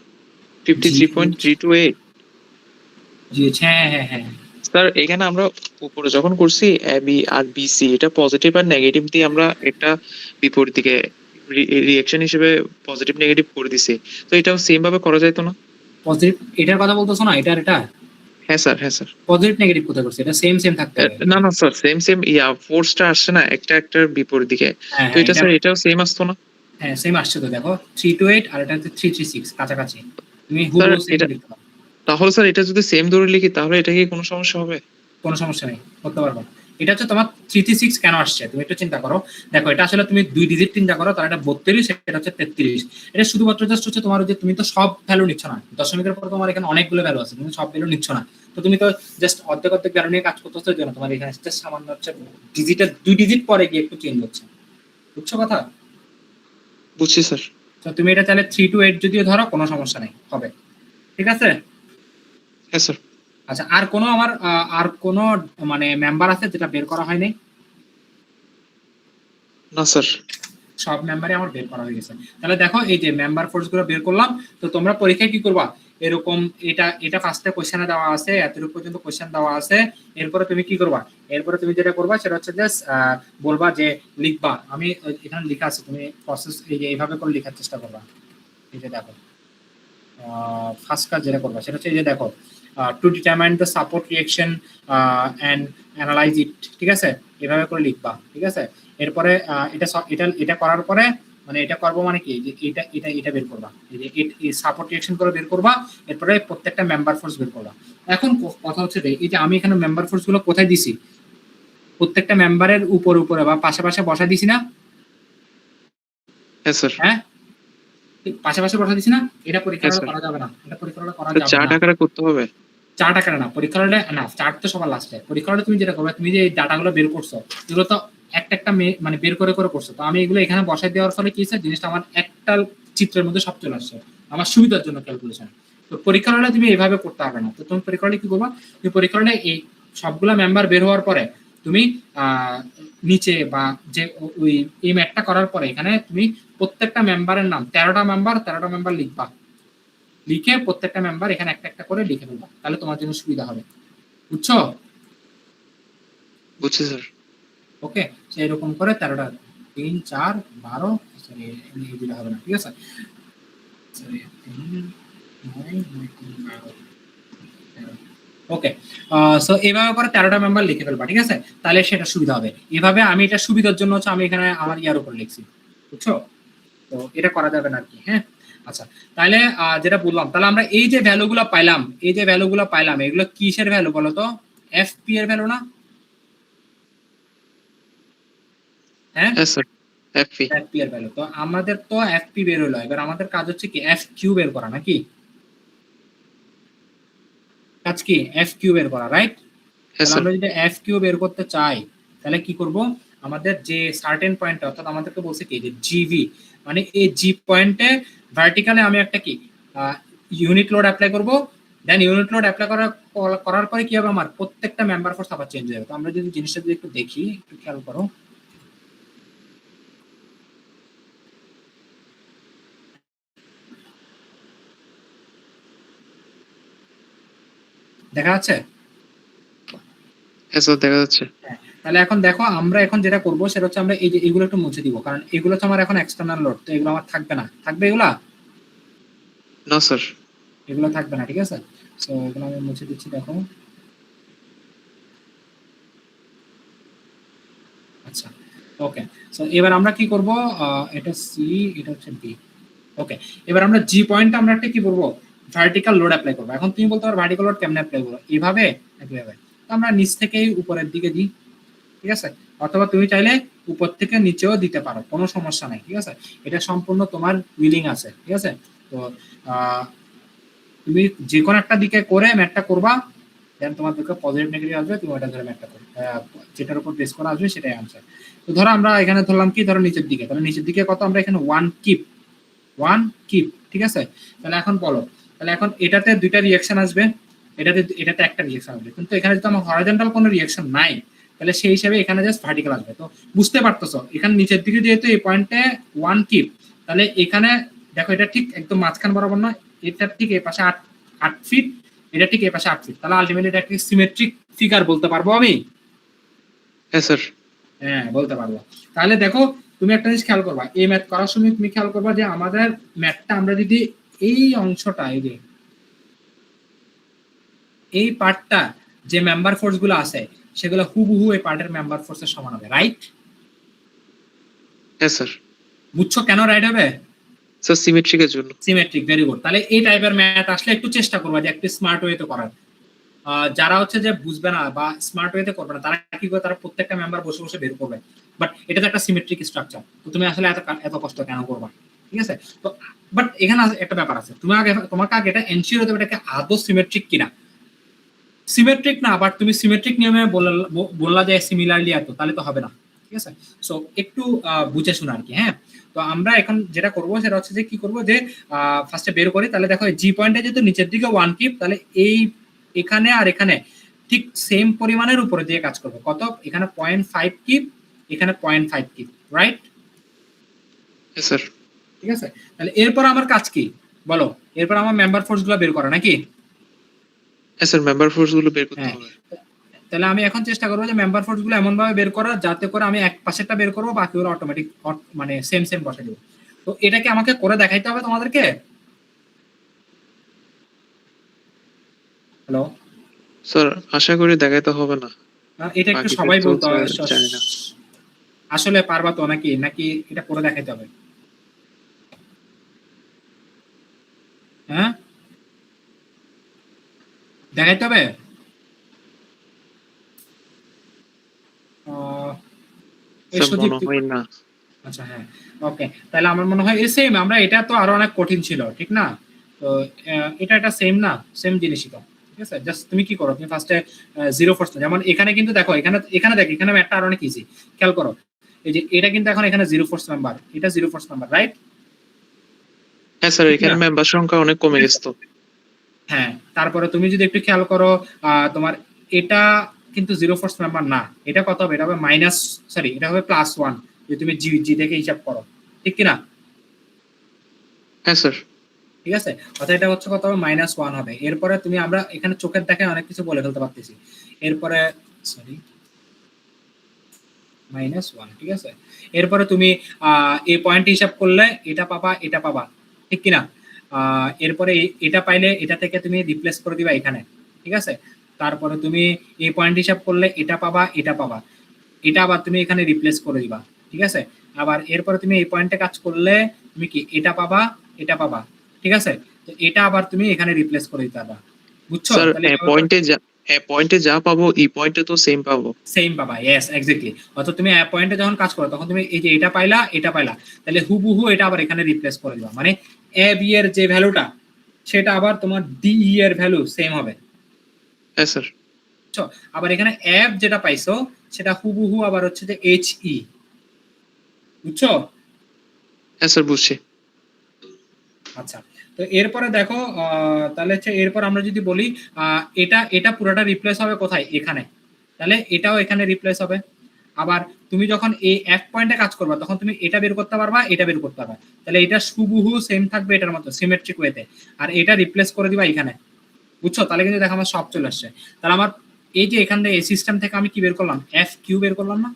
53.328। হ্যাঁ। স্যার এখানে আমরা উপরে যখন করছি এবি আর বিসি, এটা পজিটিভ আর নেগেটিভ দিয়ে আমরা একটা বিপরীত দিকে রিঅ্যাকশন হিসেবে পজিটিভ নেগেটিভ করে দিছি, তো এটাও সেম ভাবে করা যাইতো না? পজিটিভ এটার কথা বলতেছো না, এটা হ্যাঁ স্যার, হ্যাঁ স্যার। পজিটিভ নেগেটিভ কোথায় করছে? এটা সেম থাকতে হবে। না না স্যার, সেম সেম ফোর্সটা আসছে না একটা একটার বিপরীত দিকে, হ্যাঁ তো এটা স্যার এটাও সেম আসতো না? হ্যাঁ সেম আসছে তো, দেখো 328 আর এটা হচ্ছে 336, কাছাকাছি। তুমি স্যার হুবহু সেম এটা লিখতে পারো, তাহলে স্যার এটা যদি সেম ধরে লিখি তাহলে এটা কি কোনো সমস্যা হবে? কোনো সমস্যা নেই, করতে পারবো। এটা হচ্ছে তোমার 336 কেন আসছে তুমি একটু চিন্তা করো। দেখো এটা আসলে তুমি 2 ডিজিট চিন্তা করো, তাহলে এটা 32, এটা হচ্ছে 33। এটা শুধুমাত্র জাস্ট হচ্ছে তোমার যে তুমি তো সব ভ্যালু নিচ্ছ না, দশমিকের পর তোমার এখানে অনেকগুলো ভ্যালু আছে, তুমি সব ভ্যালু নিচ্ছ না, তো তুমি তো জাস্ট অর্ধেক ভ্যালু নিয়ে কাজ করতেছো, জন্য তোমার এখানে জাস্ট সামান্য হচ্ছে ডিজিটের 2 ডিজিট পরে গিয়ে একটু চেঞ্জ হচ্ছে, বুঝছো কথা? বুঝছি স্যার। তো তুমি এটা তাহলে 328 যদিও ধরো কোনো সমস্যা নেই, হবে, ঠিক আছে। হ্যাঁ স্যার। আচ্ছা, আর কোনো মানে মেম্বার আছে যেটা বের করা হয়নি? না স্যার। সব মেম্বারই আমার বের করা হয়ে গেছে। তাহলে দেখো এই যে মেম্বার ফোর্স গুলো বের করলাম, তো তোমরা পরীক্ষায় কি করবা, এরকম এটা ফার্স্টে কোশ্চেনে দেওয়া আছে, এতটুকু পর্যন্ত কোশ্চেন দেওয়া আছে। এরপরে তুমি কি করবা, এরপরে তুমি যেটা করবা সেটা হচ্ছে জাস্ট বলবা যে লিখবা, আমি এখানে লেখা আছে, তুমি প্রসেস এই যে এইভাবে করে লেখার চেষ্টা করবা। এই যে দেখো ফার্স্ট কাজ যেটা করবা সেটা হচ্ছে এই যে দেখো, to determine the support reaction and analyse it, ঠিক আছে, এভাবে করে লিখবা, ঠিক আছে। এরপরে এটা করার পরে মানে এটা করবো মানে কি, যে এটা বের করবা, এই যে এই সাপোর্ট রিঅ্যাকশন করে বের করবা, এরপরে প্রত্যেকটা মেম্বার ফোর্স বের করবা। এখন কথা হচ্ছে যে এই যে আমি এখানে মেম্বার ফোর্স গুলো কোথায় দিছি, প্রত্যেকটা মেম্বারের উপরে বা পাশে বসা দিছি না? হ্যাঁ স্যার। হ্যাঁ, পাশে বসা দিছি না? এটা পরীক্ষা করা যাবে না, এটা পরীক্ষা করা যাবে না। চার টাকাটা করতে হবে। চার্ট আকারে না, পরীক্ষা হলে না, চার্ট তো সবার লাস্টে। পরীক্ষা হলে তুমি যেটা করবে, তুমি যে ডাটাগুলো বের করছো এগুলো তো একটা মানে বের করে করছো, তো আমি এগুলো এখানে বসাই দেওয়ার ফলে কি হচ্ছে, জিনিসটা আমার একটা চিত্রের মধ্যে সব চলে আসছে, আমার সুবিধার জন্য ক্যালকুলেশন। তো পরীক্ষা হলে তুমি এইভাবে করতে হবে না, তো তুমি পরীক্ষা হলে কি করবা, তুমি পরীক্ষা হলে এই সবগুলা মেম্বার বের হওয়ার পরে তুমি নিচে বা যে ওই এই ম্যাটটা করার পরে এখানে তুমি প্রত্যেকটা মেম্বারের নাম 13টা মেম্বার লিখবা, লিখে প্রত্যেকটা মেম্বার এখানে একটা করে লিখে ফেলবা, তাহলে তোমার জন্য সুবিধা হবে, বুঝছো? বুঝছি স্যার। ওকে, সেই রকম করে 13টা 3 4 12, সরি এইগুলো হবে না, ঠিক আছে, সরি 3 9 12। ওকে, সো এইভাবে করে 13টা মেম্বার লিখে ফেলবা, ঠিক আছে, তাহলে সেটা সুবিধা হবে। এভাবে আমি এটা সুবিধার জন্য হচ্ছে আমি এখানে আমার ইয়ার উপর লিখছি, বুঝছো? তো এটা করা যাবে না আর কি। হ্যাঁ, আচ্ছা, তাহলে যেটা বললাম, তাহলে আমরা এই যে ভ্যালুগুলো পাইলাম, এগুলো কিসের ভ্যালু বলো তো? এফপি এর ভ্যালু না? হ্যাঁ স্যার। এফপি। এফপি এর ভ্যালু, তো আমাদের তো এফপি বের হলো, এবার আমাদের কাজ হচ্ছে কি এফ কিউ বের করা, নাকি? কাজ কি এফ কিউ বের করা, রাইট? হ্যাঁ তাহলে স্যার। আমরা যদি এফ কিউ বের করতে চাই, তাহলে কি করব, আমাদের যে সার্টেন পয়েন্ট, অর্থাৎ আমাদেরকে বলছে কি যে জিভি, মানে এই জি পয়েন্টে ভার্টিক্যালে আমি একটা কি ইউনিট লোড অ্যাপ্লাই করব, দেন ইউনিট লোড অ্যাপ্লাই করার পরে কি হবে, আমার প্রত্যেকটা মেম্বার ফোর্স আবার চেঞ্জ হয়ে যাবে। তো আমরা যদি জিনিসটা যদি একটু দেখি, একটু খেয়াল করো, দেখা যাচ্ছে? হ্যাঁ স্যার দেখা যাচ্ছে। হ্যাঁ, তাহলে এখন দেখো আমরা এখন যেটা করবো সেটা হচ্ছে আমরা এই যে এগুলো একটু মুছে দিব, কারণ এগুলো তো আমার এখন এক্সটার্নাল লোড, তো এগুলো আমার থাকবে না। থাকবে এগুলা? না স্যার। এগুলো থাকবে না, ঠিক আছে। সো এগুলো আমি মুছে দিচ্ছি, দেখো। আচ্ছা, ওকে। সো এবার আমরা কি করব, এটা সি, এটা হচ্ছে বি। ওকে, এবার আমরা জি পয়েন্টে আমরা একটা কি করব, ভার্টিক্যাল লোড অ্যাপ্লাই করব। এখন তুমি বলতে পারো ভার্টিক্যাল লোড কেমনে অ্যাপ্লাই করবো, এইভাবে নাকি এভাবে? তো আমরা নিচ থেকেই উপরের দিকে দিই, ঠিক আছে। অথবা তুমি চাইলে উপর থেকে নিচেও দিতে পারো, কোনো সমস্যা নাই, ঠিক আছে। এটা সম্পূর্ণ তোমার উইলিং আছে, ঠিক আছে। তো তুমি যে কোনো একটা দিকে করে ম্যাথটা করবা, দেন তোমার দিকে পজিটিভ নেগেটিভ আসবে, তুমি ওটা ধরে ম্যাথটা করবে, যেটার উপর বেস করা আসবে সেটাই আনসার। তো ধরো আমরা এখানে ধরলাম কি, ধরো নিচের দিকে, তাহলে নিচের দিকে কত, আমরা এখানে ওয়ান কিপ, ঠিক আছে। তাহলে এখন বলো, তাহলে এখন এটাতে দুইটা রিঅ্যাকশন আসবে, এটাতে একটা রিঅ্যাকশন আসবে, কিন্তু এখানে যদি আমার হরাইজন্টাল কোনো রিঅ্যাকশন নাই, তাহলে সেই হিসাবে এখানে জাস্ট ভার্টিক্যাল আসবে। তো বুঝতে পারতেছো, এখানে নিচের দিকে যেহেতু এই পয়েন্টে ওয়ান কিপ, তাহলে এখানে দেখো এটা ঠিক একদম মাঝখান বরাবর না, এটা ঠিক এই পাশে 8 ফিট, এটা ঠিক এই পাশে 8 ফিট, তাহলে আলটিমেটলি এটা একটা সিমেট্রিক ফিগার বলতে পারবো আমি। হ্যাঁ স্যার। হ্যাঁ, বলতে পারবো। তাহলে দেখো, তুমি একটা জিনিস খেয়াল করবা, এই ম্যাথ করার সময় তুমি খেয়াল করবা যে আমাদের ম্যাথটা আমরা যদি এই অংশটা, এই যে এই পার্টটা, যে মেম্বার ফোর্স গুলো আছে সেগুলো হুবহু এই পার্টের মেম্বার ফোর্সের সমান হবে, রাইট? হ্যাঁ স্যার। বুঝছো কেন রাইট হবে? স্যার সিমেট্রিকের জন্য। Symmetric, very good. তাহলে এই টাইপের ম্যাথ আসলে একটু চেষ্টা করবা যে একটু স্মার্ট ওয়েতে করার। যারা হচ্ছে যে বুঝবে না বা স্মার্ট ওয়েতে করবে না, তারা কি করে, তারা প্রত্যেকটা মেম্বার বসে বসে বের করবে। বাট এটা তো একটা সিমেট্রিক স্ট্রাকচার, তো তুমি আসলে এত কষ্ট কেন করবা, ঠিক আছে। তো বাট এখানে একটা ব্যাপার আছে, তোমাকে আগে এটা এনশিওর হতে হবে এটা আদৌ সিমেট্রিক কিনা। সিমেট্রিক না, বাট তুমি সিমেট্রিক নিয়মে বললা যে সিমিলারলি এত, তাহলে তো হবে না, ঠিক আছে। সো একটু বুঝে শোনা আর কি। হ্যাঁ, তো আমরা এখন যেটা করব সেটা হচ্ছে যে কি করব, যে ফার্স্টে বের করি। তাহলে দেখো জি পয়েন্টে যেহেতু নিচের দিকে ওয়ান কিপ, তাহলে এই এখানে আর এখানে ঠিক সেম পরিমাণের উপরে দিয়ে কাজ করবে। কত, এখানে 0.5 কিপ, এখানে 0.5 কিপ, রাইট? হ্যাঁ স্যার। ঠিক আছে, তাহলে এরপর আমার কাজ কি বলো, এরপর আমার মেম্বার ফোর্স গুলো বের করা নাকি? হ্যাঁ স্যার মেম্বার ফোর্স গুলো বের করতে হ্যাঁ, হবে। তাহলে আমি এখন চেষ্টা করবো যে মেম্বার ফোর্স গুলো এমন ভাবে বের করা যাতে করে আমি এক পাশেরটা বের করবো, বাকিগুলো অটোমেটিক মানে সেম বসে দেবো। তো এটাকে আমাকে করে দেখাইতে হবে তোমাদেরকে। হ্যালো স্যার আশা করি দেখাইতে হবে না। এটা একটু বাকিটা সবাই তো বলতে হবে, স্যার জানি না। আসলে পারবা তো নাকি, নাকি এটা করে দেখাইতে হবে? হ্যাঁ, দেখাইতে হবে। এই স্যার সজীব মনে হয় না। আচ্ছা, হ্যাঁ, ওকে। তাহলে আমার মনে হয় সেম, আমরা এটা তো আরো অনেক কঠিন ছিল, ঠিক না? তো এটা সেম না, সেম জিনিসই তো, ঠিক আছে। জাস্ট তুমি কি করো, তুমি ফার্স্টে জিরো ফোর্স, যেমন এখানে কিন্তু দেখো, এখানে দেখো, এখানে ম্যাথটা আরো অনেক ইজি। খেয়াল করো, এই যে এটা কিন্তু এখন এখানে জিরো ফোর্স নাম্বার, এটা জিরো ফোর্স নাম্বার, রাইট? হ্যাঁ স্যার ঠিক এখানে না? মেম্বার সংখ্যা অনেক কমে গেছে তো। হ্যাঁ, তারপরে তুমি যদি একটু খেয়াল করো, তোমার এটা কিন্তু জিরো ফোর্স নাম্বার না, এটা কত হবে, এটা হবে মাইনাস, সরি এটা হবে +1, যদি তুমি জি থেকে হিসাব করো, ঠিক কিনা? হ্যাঁ স্যার। ঠিক আছে, অর্থাৎ এটা হচ্ছে কত হবে, -1 হবে। এরপরে তুমি, আমরা এখানে চোখের দেখায় অনেক কিছু বলে ফেলতে পারতেছি। এরপরে সরি -1, ঠিক আছে। এরপরে তুমি এই পয়েন্ট হিসাব করলে এটা পাবা, এটা পাবা, ঠিক কিনা? এরপরে এটা পাইলে এটা থেকে তুমি রিপ্লেস করে দিবা এখানে, ঠিক আছে। তারপরে তুমি এই পয়েন্ট হিসাব করলে এটা পাবা, এটা পাবা, এটা আবার তুমি এখানে রিপ্লেস করে দিবা, ঠিক আছে। আবার এরপরে তুমি এই পয়েন্টে কাজ করলে তুমি কি এটা পাবা, এটা পাবা, ঠিক আছে। তো এটা আবার তুমি এখানে রিপ্লেস করে দিতে পারবা, বুঝছো? স্যার তাহলে পয়েন্টে যা পাবো ই পয়েন্টে তো সেম পাবো। সেম পাবা, ইয়েস এক্স্যাক্টলি। অর্থাৎ তুমি পয়েন্টে যখন কাজ করো তখন তুমি এই যে এটা পাইলা, এটা পাইলা, তাহলে হুবহু এটা আবার এখানে রিপ্লেস করে দিবা, মানে এ বি এর যে ভ্যালুটা সেটা আবার তোমার ডি ই এর ভ্যালু সেম হবে। হ্যাঁ স্যার। বুঝছো? আবার এখানে এফ যেটা পাইছো সেটা হুবহু আবার হচ্ছে যে এইচ ই, বুঝছো? হ্যাঁ স্যার বুঝছি। আচ্ছা, তো এরপরে দেখো তাহলে হচ্ছে এরপর আমরা যদি বলি এটা এটা পুরোটা রিপ্লেস হবে কোথায়, এখানে, তাহলে এটাও এখানে রিপ্লেস হবে। আবার তুমি যখন এই এফ পয়েন্টে কাজ করবা তখন তুমি এটা বের করতে পারবা, এটা বের করতে পারবা, তাহলে এটা হুবহু সেম থাকবে এটার মতো সিমেট্রিক ওয়েতে, আর এটা রিপ্লেস করে দিবা এখানে, বুঝছো? তাহলে কিন্তু দেখো আমার সব চলে আসছে। তাহলে আমার এই যে এখান থেকে এই সিস্টেম থেকে আমি কি বের করলাম, এফ কিউ বের করলাম না?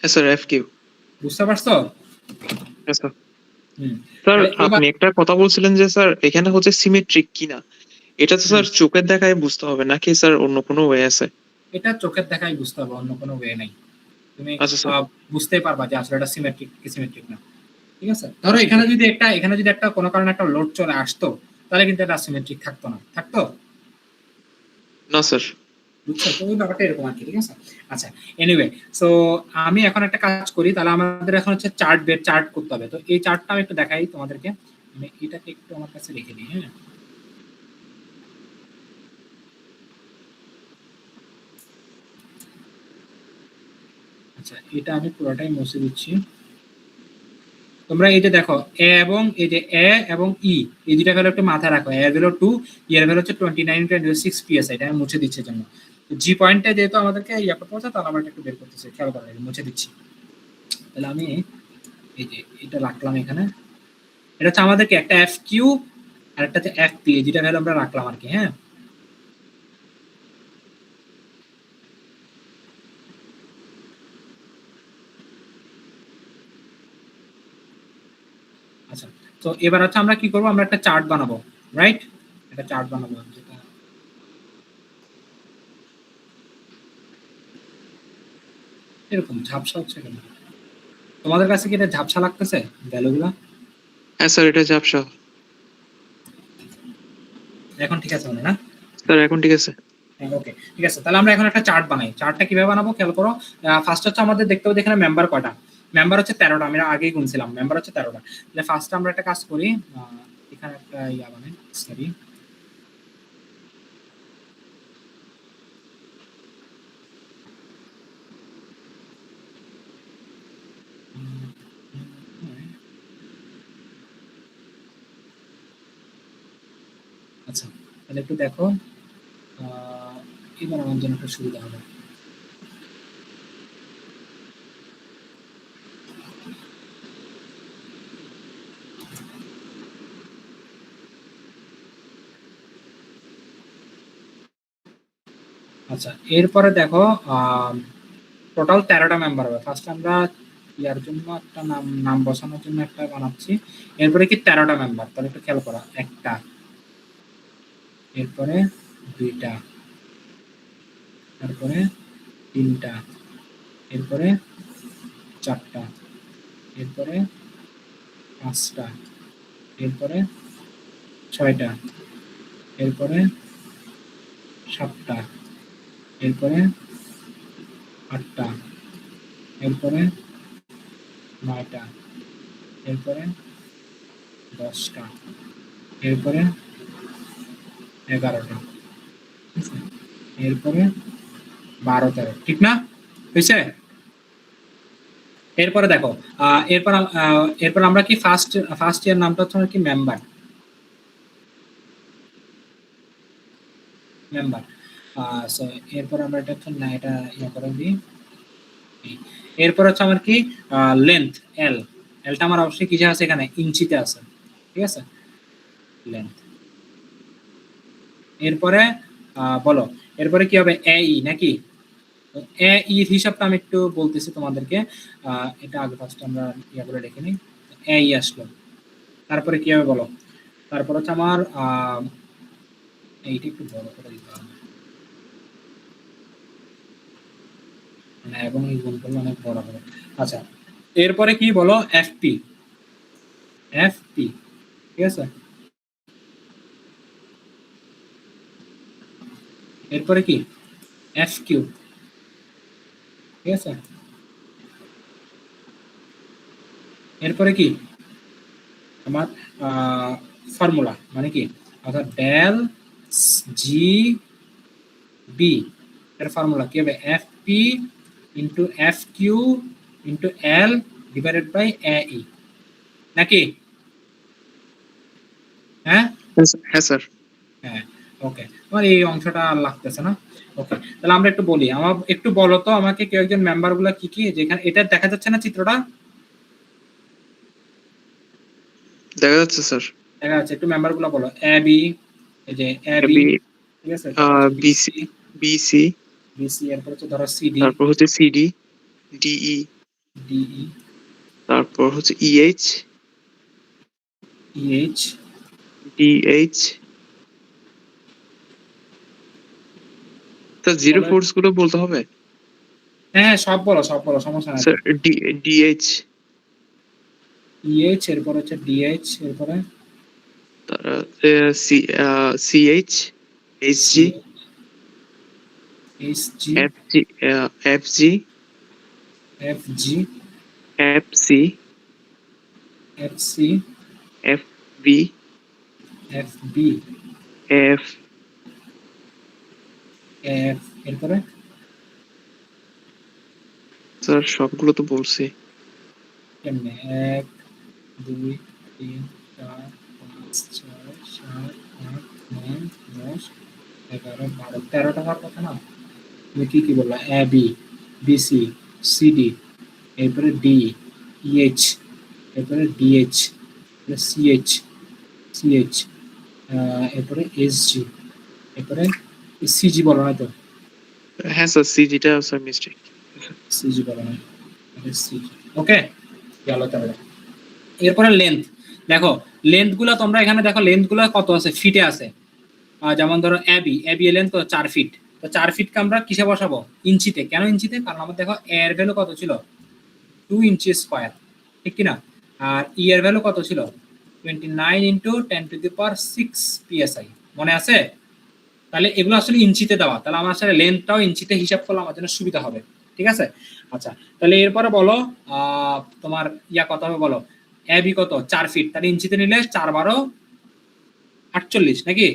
হ্যাঁ স্যার, এফ কিউ। বুঝতে পারছো? হ্যাঁ স্যার। হুম। স্যার তাহলে এবার আপনি একটা কথা বলছিলেন যে স্যার এখানে হচ্ছে সিমেট্রিক কিনা, এটা তো স্যার চোখের দেখায় বুঝতে হবে নাকি স্যার অন্য কোনো ওয়ে আছে? এটা চোখের দেখাই বুঝতে হবে, অন্য কোনো ওয়ে নাই। তুমি আচ্ছা স্যার। বুঝতেই পারবা যে আসলে এটা সিমেট্রিক কি সিমেট্রিক না। ঠিক আছে, ধরো এখানে যদি একটা কোনো কারণে একটা লোড চলে আসতো, তাহলে কিন্তু এটা সিমেট্রিক থাকতো না, থাকতো? না স্যার। বুঝছো? তো ওই ব্যাপারটা এরকম আর কি। ঠিক আছে, আচ্ছা, এনিওয়ে, সো আমি এখন একটা কাজ করি, তাহলে আমাদের এখন হচ্ছে চার্ট করতে হবে। তো এই চার্টটা আমি একটু দেখাই তোমাদেরকে, আমি এটাকে একটু আমার কাছে রেখে দিই। হ্যাঁ, আচ্ছা, এটা আমি পুরোটাই মুছে দিচ্ছি। তোমরা এই যে দেখো এ এবং এই যে এ এবং ই, এই দুটা ভ্যালু একটু মাথায় রাখো। এর ভ্যালু 2, ই এর ভ্যালু হচ্ছে 29.6 পিএসআই, এটা আমি মুছে দিচ্ছি জন্য। জি পয়েন্টে যেহেতু আমাদেরকে ইয়া করতে হচ্ছে, তাহলে আমরা এটা একটু বের করতেছি, খেয়াল করা মুছে দিচ্ছি। তাহলে আমি এই যে এটা রাখলাম এখানে, এটা হচ্ছে আমাদেরকে একটা এফ কিউ আর একটা হচ্ছে এফ পি, এই দুটা ভ্যালু আমরা রাখলাম আর কি। হ্যাঁ, আচ্ছা, তো এবার হচ্ছে আমরা কি করবো, আমরা একটা চার্ট বানাবো, রাইট? একটা চার্ট বানাবো, যেটা এরকম ঝাপসা হচ্ছে কেন? তোমাদের কাছে কি এটা ঝাপসা লাগতেছে ভ্যালুগুলা? হ্যাঁ স্যার, এটা ঝাপসা। এখন ঠিক আছে মানে না? স্যার এখন ঠিক আছে। ওকে, ঠিক আছে, তাহলে আমরা এখন একটা চার্ট বানাই। চার্টটা কিভাবে বানাবো খেয়াল করো। ফার্স্ট হচ্ছে আমাদের দেখতে হবে এখানে মেম্বার কয়টা। মেম্বার হচ্ছে 13টা, আমি আগেই গুনছিলাম, মেম্বার হচ্ছে 13টা। তাহলে ফার্স্ট আমরা একটা কাজ করি, এখানে একটা ইয়া বানাই, সরি, আচ্ছা, তাহলে একটু দেখো, এবার আমার জন্য একটু সুবিধা হবে। আচ্ছা, এরপরে দেখো টোটাল 13টা মেম্বার হবে। ফার্স্ট আমরা ইয়ার জন্য একটা নাম নাম বসানোর জন্য একটা বানাচ্ছি। এরপরে কি 13টা মেম্বার, তাহলে একটু খেয়াল করা, একটা, এরপরে দুইটা, তারপরে তিনটা, এরপরে চারটা, এরপরে পাঁচটা, এরপরে ছয়টা, এরপরে সাতটা, এরপরে আটটা, এরপরে নয়টা, এরপরে 10টা, এরপরে 11টা, এরপরে 12-13, ঠিক না? হয়েছে? এরপরে দেখো এরপর আমরা কি ফার্স্ট ইয়ার নামটা হচ্ছে কি মেম্বার, মেম্বার। সো এরপর আমরা এটা হচ্ছে না, এটা ইয়া করে দিই। এরপর হচ্ছে আমার কি লেন্থ, এলটা আমার অবশ্যই কিসে আছে, এখানে ইঞ্চিতে আছে, ঠিক আছে, লেন্থ। এরপরে বলো, এরপরে কি হবে, এ ই নাকি? এ ই হিসাবটা আমি একটু বলতেছি তোমাদেরকে, এটা আগে ফার্স্ট আমরা ইয়া করে রেখে নিই। এ ই আসলো, তারপরে কি হবে বলো? তারপর হচ্ছে আমার এইটা একটু বড় করে দিতে হবে, মানে এবং এই গুণ করলে অনেক বড় হবে। আচ্ছা, এরপরে কি বলো, এফপি, এফপি, ঠিক আছে। এরপরে কি এফ কিউ, ঠিক আছে। এরপরে কি আমার ফর্মুলা, মানে কি, অর্থাৎ ডেল জি বি এর ফর্মুলা কি হবে, F P into F Q into L divided by A E, নাকি? হ্যাঁ হ্যাঁ স্যার। হ্যাঁ ওকে, তোমার এই অংশটা আর লাগতেছে না। ওকে, তাহলে আমরা একটু বলি, আমার একটু বলো তো আমাকে কেউ একজন মেম্বার গুলা কি কি, যেখানে এটা দেখা যাচ্ছে না চিত্রটা? দেখা যাচ্ছে স্যার। দেখা যাচ্ছে, একটু মেম্বার গুলা বলো। এ বি, এই যে এ বি, বি, ঠিক আছে, তারপর হচ্ছে বিসি, বিসি, বিসি, বিসি, এরপর হচ্ছে ধরো সিডি, তারপর হচ্ছে সিডি, ডিই, ডিই, তারপর হচ্ছে EH, EH. DH. Sir zero বলো। ফোর্স গুলো বলতে হবে? হ্যাঁ হ্যাঁ, সব বলো সব বলো, সমস্যা নাই তো। স্যার ডিএইচ, ইএইচ, এরপর হচ্ছে ডিএইচ, এরপরে CH, C, HG, H G, FG, FG, F G, FC, F C, FB, F B, F. F, এরপরে স্যার সবগুলো তো বলছি। কেমনে, এক, দুই, তিন, চার, পাঁচ, ছয়, সাত, আট, নয়, 10, 11, 12, 13টা হওয়ার কথা না? তুমি কি কি বললা? এ বি, বিসি, সিডি, এরপরে ডি, ইএইচ, এরপরে ডিএইচ, সিএইচ, সিএইচ, এরপরে এসজি, এরপরে সিজি বলো না তো? হ্যাঁ স্যার, সিজিটা স্যার মিস্টেক। সিজি বলো না, সিজি। ওকে, গেল তাহলে। এরপরে লেন্থ, দেখো লেন্থ গুলো তোমরা এখানে দেখো, লেন্থ গুলো কত আছে, ফিটে আছে। যেমন ধরো এবি, এবি এর লেন্থ কত, 4 ফিট। তো 4 ফিটকে আমরা কিসে বসাবো? ইঞ্চিতে। কেন ইঞ্চিতে? কারণ আমার দেখো এর ভ্যালু কত ছিল, 2 ইঞ্চি স্কোয়ার, ঠিক কিনা? আর ই এর ভ্যালু কত ছিল, 29 ইন্টু 10⁶ পিএসআই, মনে আছে? তাহলে এগুলো আসলে ইঞ্চিতে দেওয়া, তাহলে আমার আসলে লেন্থটাও ইঞ্চিতে হিসাব করলে আমার জন্য সুবিধা হবে, ঠিক আছে? আচ্ছা, তাহলে এরপরে বলো তোমার ইয়া কত হবে বলো, এবি কত, 4 ফিট, তাহলে ইঞ্চিতে নিলে 4 × 12 48 নাকি?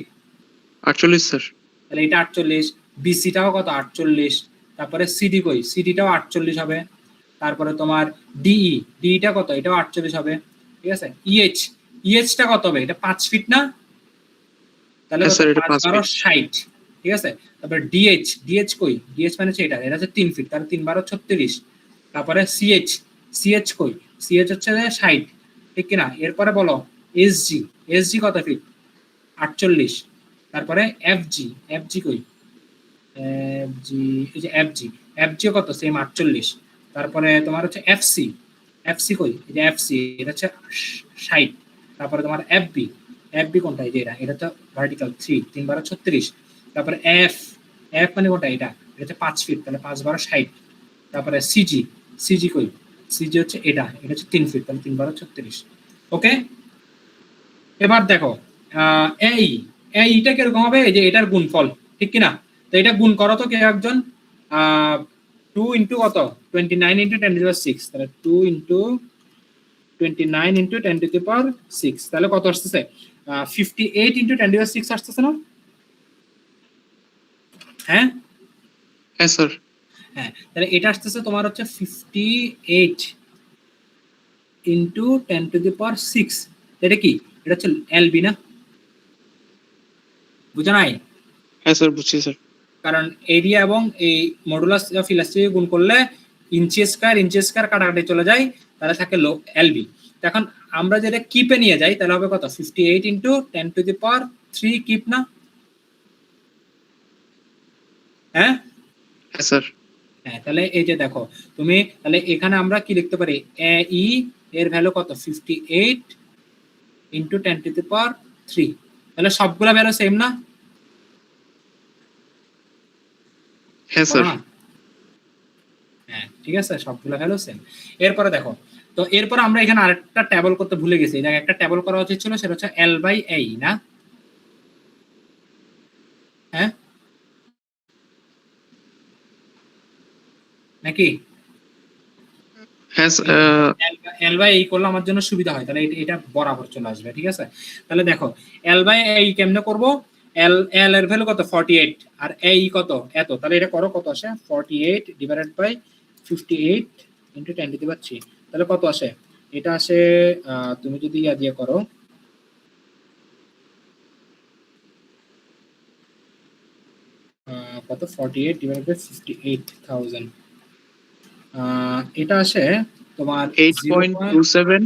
48 স্যার। তাহলে এটা 48, বিসিটাও কত, 48, তারপরে সিডি কই, সিডিটাও 48 হবে, তারপরে তোমার ডিই, ডিইটা কত, এটাও 48 হবে, ঠিক আছে? ইএইচ, ইএইচটা কত হবে, এটা 5 ফিট না? তাহলে হ্যাঁ কত, স্যার, এটা 5 5 × ফিট। 60, ঠিক আছে? তারপরে ডিএইচ, ডিএইচ কই, ডিএইচ মানে হচ্ছে এটা, এটা হচ্ছে 3 ফিট, তাহলে 3 × 12 36। তারপরে সিএইচ, সিএইচ কই, সিএইচ হচ্ছে 60, ঠিক কিনা? এরপরে বলো এসজি, এসজি কত ফিট, 48। তারপরে এফজি, এফজি কই, এফজি, এই যে এফজি, এফজিও কত, সেম 48। তারপরে তোমার হচ্ছে এফসি, এফসি কই, এই যে এফসি, এটা হচ্ছে 60। তারপরে তোমার এফবি, এফবি কোনটা, এই যে এটা, এটা তো ভার্টিক্যাল 3, 3 × 36। তারপরে এফ, এফ মানে কোনটা, এটা, এটা হচ্ছে 5 ফিট, তাহলে 5 × 60। তারপরে সিজি, সিজি কই, সিজি হচ্ছে এটা, এটা হচ্ছে 3 ফিট, তাহলে 3 × 36। ওকে, এবার দেখো এই, এইটা কিরকম হবে, এই যে এটার গুণফল, ঠিক কিনা? তো এটা গুণ করো তো কেউ একজন। 2 ইন্টু কত, 29 ইন্টু 10⁶, তাহলে 2 ইন্টু 29 ইন্টু 10⁶, তাহলে কত আসতেছে, 58 ইন্টু 10⁶ আসতেছে না? হ্যাঁ হ্যাঁ স্যার। হ্যাঁ, তাহলে এটা আসতেছে তোমার হচ্ছে 58 ইন্টু 10⁶। এটা কি, এটা হচ্ছে এলবি না? বুঝো নাই? হ্যাঁ স্যার, বুঝছি স্যার। কারণ এরিয়া এবং এই মডুলাস অফ ইলাস্টিসিটি গুণ করলে ইঞ্চি স্কয়ার কাটাকাটি চলে যায়, তাহলে থাকে লো এলবি। এখন আমরা যেটা কিপে নিয়ে যাই, তাহলে হবে কত, 58 ইন্টু 10⁻³ কিপ না? হ্যাঁ হ্যাঁ স্যার। হ্যাঁ, তাহলে এই যে দেখো তুমি, তাহলে এখানে আমরা কি লিখতে পারি, এ ই এর ভ্যালু কত, 58 ইন্টু 10⁻³, তাহলে সবগুলা ভ্যালু সেম না? হ্যাঁ বলো স্যার। না? হ্যাঁ ঠিক আছে, সবগুলো ভ্যালু সেম। এরপরে দেখো, তো এরপর আমরা এখানে আরেকটা টেবল করতে ভুলে গেছি, এটা একটা টেবল করা উচিত ছিল, সেটা হচ্ছে L/A না? হ্যাঁ নাকি? হ্যাঁ L/A করলে আমার জন্য সুবিধা হয়, তাহলে এটা বরাবর চলে আসবে, ঠিক আছে? তাহলে দেখো L/A কেমনে করব, এল এল এর ভ্যালু কত, 48, আর A কত, এত, তাহলে এটা করো কত আসে, 48 ডিভাইডেড বাই 58 ইন্টু 10⁻³, তাহলে কত আসে, এটা আসে তুমি যদি ইয়া দিয়ে করো, কত 48 ডিভাইডেড বাই 58000 এটা আসে তোমার 8.27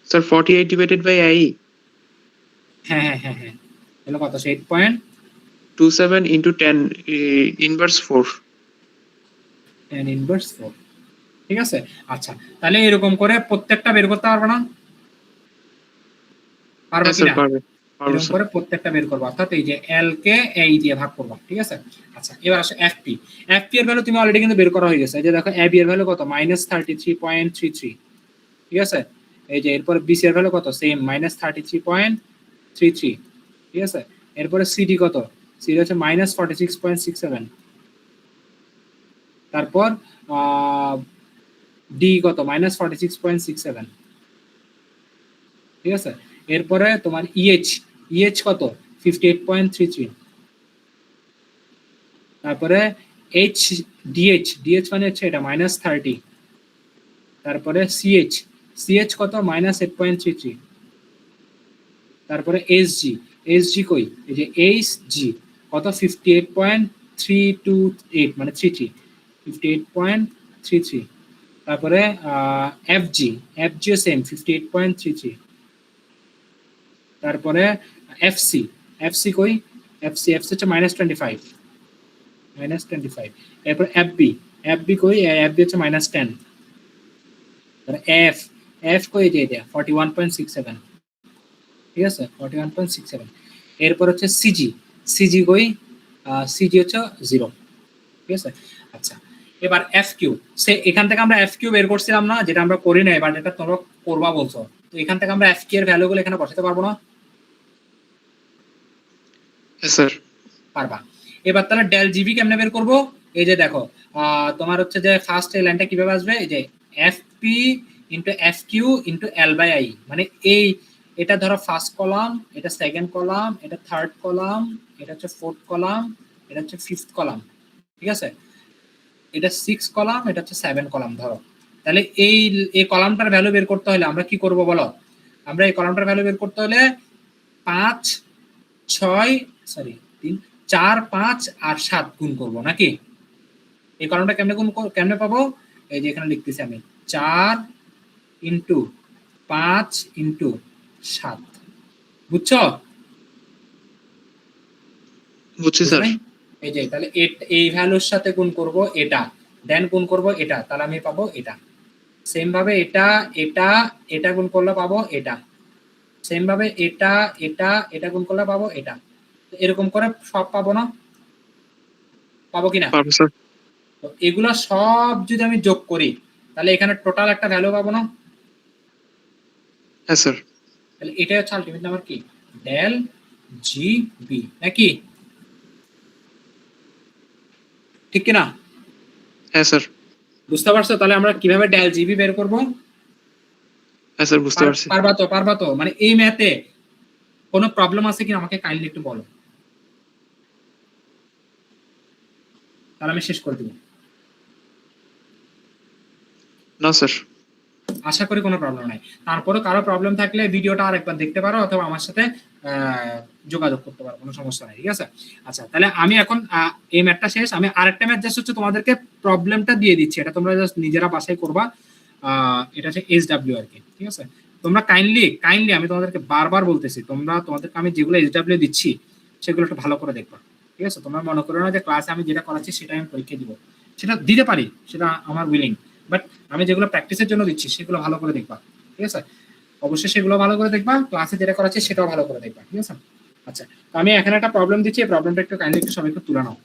স্যার 48 ডিভাইডেড বাই আই হ্যাঁ এগুলো কত 8.10 27 ইনটু 10 ইনভার্স 4। ইনভার্স 4 ঠিক আছে। আচ্ছা তাহলে এরকম করে প্রত্যেকটা বের করতে পারবো না, পারবে হ্যাঁ কি স্যার, না? পারবে পারবো এরকম স্যার। করে প্রত্যেকটা বের করবো, অর্থাৎ এই যে এল কে এই দিয়ে ভাগ করবো, ঠিক আছে। আচ্ছা এবার আসে এফপি। এফপি এর ভ্যালু তুমি অলরেডি কিন্তু বের করা হয়ে গেছে, এই যে দেখো এবি এর ভ্যালু কত -33.33, ঠিক আছে। এই যে এরপর বিসি এর ভ্যালু কত সেম -33.33, ঠিক আছে। এরপরে সিডি কত, সিডি হচ্ছে -46.67, তারপর ডি কত -46.67, ঠিক আছে। এরপরে তোমার ইএইচ, ইএইচ কত 58.33, তারপরে এইচ ডিএইচ, ডিএইচ মানে হচ্ছে এটা -30, তারপরে সিএইচ, সিএইচ কত -8.33, তারপরে এসজি, এসজি কই এই যে এইচজি কত 58.328 মানে 33, 58.33, তারপরে এফজি, এফজিও সেম 58.33, তারপরে এফসি, এফসি কই এফসি, এফসি হচ্ছে -25, -25, এরপর এফবি, এফবি কই এফবি হচ্ছে -10, তারপরে এফ, এফ কই যে এটা 41.67, ঠিক আছে 41.67, এরপর হচ্ছে সিজি, সিজি কই সিজি হচ্ছে 0, ঠিক আছে। আচ্ছা এবার এফ কিউ, সে এখান থেকে আমরা এফ কিউ বের করছিলাম না, যেটা আমরা করি না, এবার এটা তোমরা করবা বলছো, তো এখান থেকে আমরা এফ কিউ এর ভ্যালুগুলো এখানে বসাতে পারবো না? হ্যাঁ স্যার। পারবা। এবার তাহলে ডেল জিবি কেমনে বের করব? এই যে দেখো তোমার হচ্ছে যে ফার্স্ট এই লাইনটা কিভাবে আসবে, এই যে FP into F Q into L by I, মানে এই এটা ধরো ফার্স্ট কলাম, এটা সেকেন্ড কলাম, এটা থার্ড কলাম, এটা হচ্ছে ফোর্থ কলাম, এটা হচ্ছে ফিফথ কলাম, ঠিক আছে। এটা 6 কলাম, এটা হচ্ছে 7 কলাম ধরো। তাহলে এই এই কলামটার ভ্যালু বের করতে হলে আমরা কি করব বলো? আমরা এই কলামটার ভ্যালু বের করতে হলে 5 6 সরি 3 4 5 আর 7 গুণ করব নাকি? এই কলামটা কেমনে পাবো? এই যে এখানে লিখতেছি আমি 4 ইনটু 5 ইনটু 7, বুঝছো? বুঝছি বুঝো স্যার। নাই? এই যে তাহলে এই ভ্যালুর সাথে গুণ করব এটা, দেন গুণ করব এটা, তাহলে আমি পাবো এটা। সেম ভাবে এটা এটা এটা গুণ করলে পাবো এটা, সেম ভাবে এটা এটা এটা গুণ করলে পাবো এটা। এরকম করে সব পাবো না? পাবো কিনা? পারবো স্যার। তো এগুলা সব যদি আমি যোগ করি তাহলে এখানে টোটাল একটা ভ্যালু পাবো না? হ্যাঁ স্যার। তাহলে এটাই হচ্ছে আলটিমেট নাম্বার কি, ডেল জি বি নাকি, ঠিক কিনা? হ্যাঁ স্যার। বুঝতে পারছো তাহলে আমরা কিভাবে ডেল জিবি বের করব? হ্যাঁ স্যার, বুঝতে পারছি। পারবা তো, মানে এই ম্যাথে কোনো প্রবলেম আছে কিনা আমাকে কাইন্ডলি একটু বলো, তাহলে আমি শেষ করে দেবো। না স্যার। আশা করি কোনো প্রবলেম নাই। তারপরে কারো প্রবলেম থাকলে ভিডিওটা আরেকবার দেখতে পারো অথবা আমার সাথে যোগাযোগ করতে পারো, কোনো সমস্যা নাই, ঠিক আছে। আচ্ছা তাহলে আমি এখন এই ম্যাথটা শেষ, আমি আরেকটা ম্যাথ জাস্ট হচ্ছে তোমাদেরকে প্রবলেমটা দিয়ে দিচ্ছি, এটা তোমরা জাস্ট নিজেরা বাসায় করবা। এটা হচ্ছে এইচডব্লিউ আর কি, ঠিক আছে। তোমরা কাইন্ডলি আমি তোমাদেরকে বারবার বলতেছি, তোমাদেরকে আমি যেগুলো এইচডব্লিউ দিচ্ছি সেগুলো একটু ভালো করে দেখবা, ঠিক আছে। তোমরা মনে করো না যে ক্লাসে আমি যেটা করাচ্ছি সেটা আমি পরীক্ষা দিব, সেটা দিতে পারি, সেটা আমার উইলিং, বাট আমি যেগুলো প্র্যাকটিসের জন্য দিচ্ছি সেগুলো ভালো করে দেখবা, ঠিক আছে। অবশ্যই সেগুলো ভালো করে দেখবা, ক্লাসে যেটা করাচ্ছি সেটাও ভালো করে দেখবা, ঠিক আছে। আচ্ছা তো আমি এখানে একটা প্রবলেম দিচ্ছি, এই প্রবলেমটা একটু কাইন্ডলি একটু সবাই একটু তুলে নাও।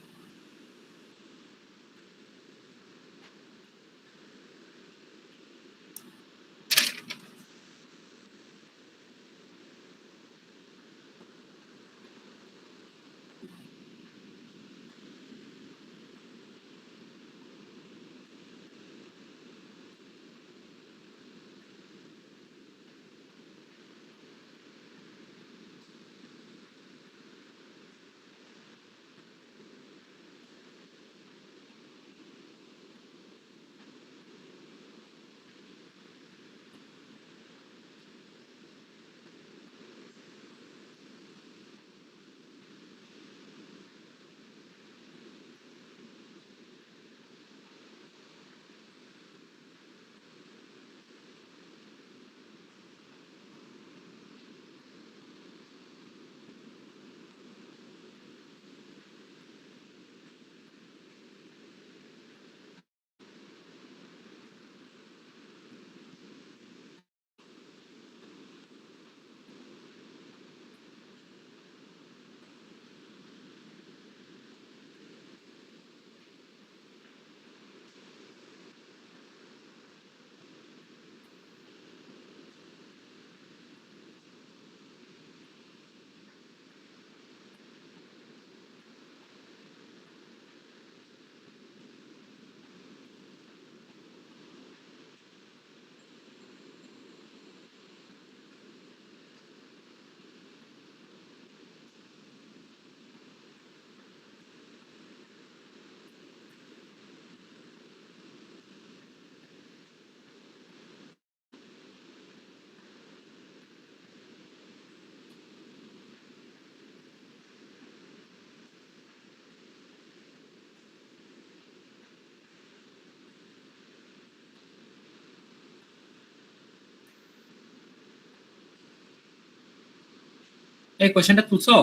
এই কোশ্চেনটা তুলছো?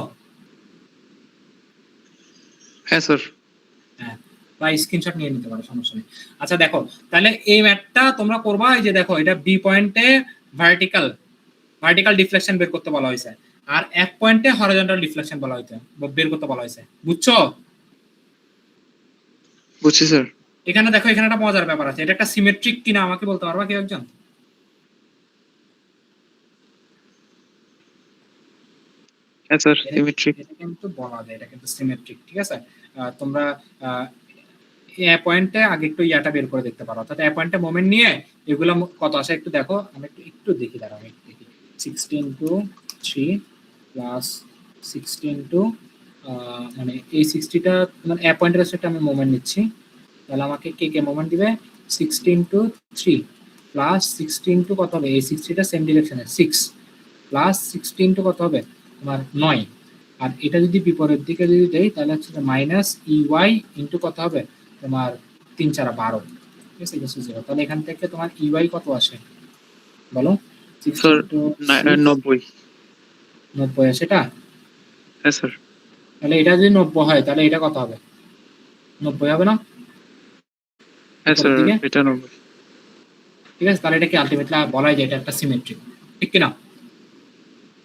হ্যাঁ স্যার। হ্যাঁ, বা স্ক্রিনশট নিয়ে নিতে পারো, সমস্যা নেই। আচ্ছা দেখো, তাহলে এই ম্যাথটা তোমরা করবা, এই যে দেখো এটা বি পয়েন্টে ভার্টিক্যাল ভার্টিক্যাল ডিফ্লেকশন বের করতে বলা হয়েছে, আর এক পয়েন্টে হরিজন্টাল ডিফ্লেকশন বলা হয়েছে, বের করতে বলা হয়েছে, বুঝছো? বুঝছি স্যার। এখানে দেখো, এখানে একটা মজার ব্যাপার আছে, এটা একটা সিমেট্রিক কিনা আমাকে বলতে পারবা কেউ একজন? হ্যাঁ স্যার, সিমেট্রিক। এটা কিন্তু বলা যায়, এটা কিন্তু সিমেট্রিক, ঠিক আছে? তোমরা এ পয়েন্টে আগে একটু ইয়াটা বের করে দেখতে পারো, অর্থাৎ এ পয়েন্টে মোমেন্ট নিয়ে এগুলো কত আসে একটু দেখো, আমি একটু দেখি, দাঁড়াও আমি একটু দেখি। 16 × 3 প্লাস 16 মানে এই 60টা মানে এ পয়েন্টের সাথে আমি মোমেন্ট নিচ্ছি, তাহলে আমাকে কে কে মোমেন্ট দিবে? 16 × 3 প্লাস 16 কত হবে? এই 60টা সেম ডিরেকশনে 6 প্লাস 16 কত হবে তোমার 9, আর এটা যদি বিপরীত দিকে যদি দেই তাহলে হচ্ছে মাইনাস ইওয়াই ইন্টু কত হবে তোমার 3 4 12, ঠিক আছে? এটা 0, তাহলে এখান থেকে তোমার ইওয়াই কত আসে বলো? 6 স্যার ইন্টু 90। 90 আসে এটা? হ্যাঁ স্যার। তাহলে এটা যদি 90 হয় তাহলে এটা কত হবে? 90 হবে না? হ্যাঁ স্যার, বিপরীত দিকে, এটা 90। ঠিক আছে? তাহলে এটা কি আলটিমেটলি বলা যায় এটা একটা সিমেট্রিক, ঠিক কি না?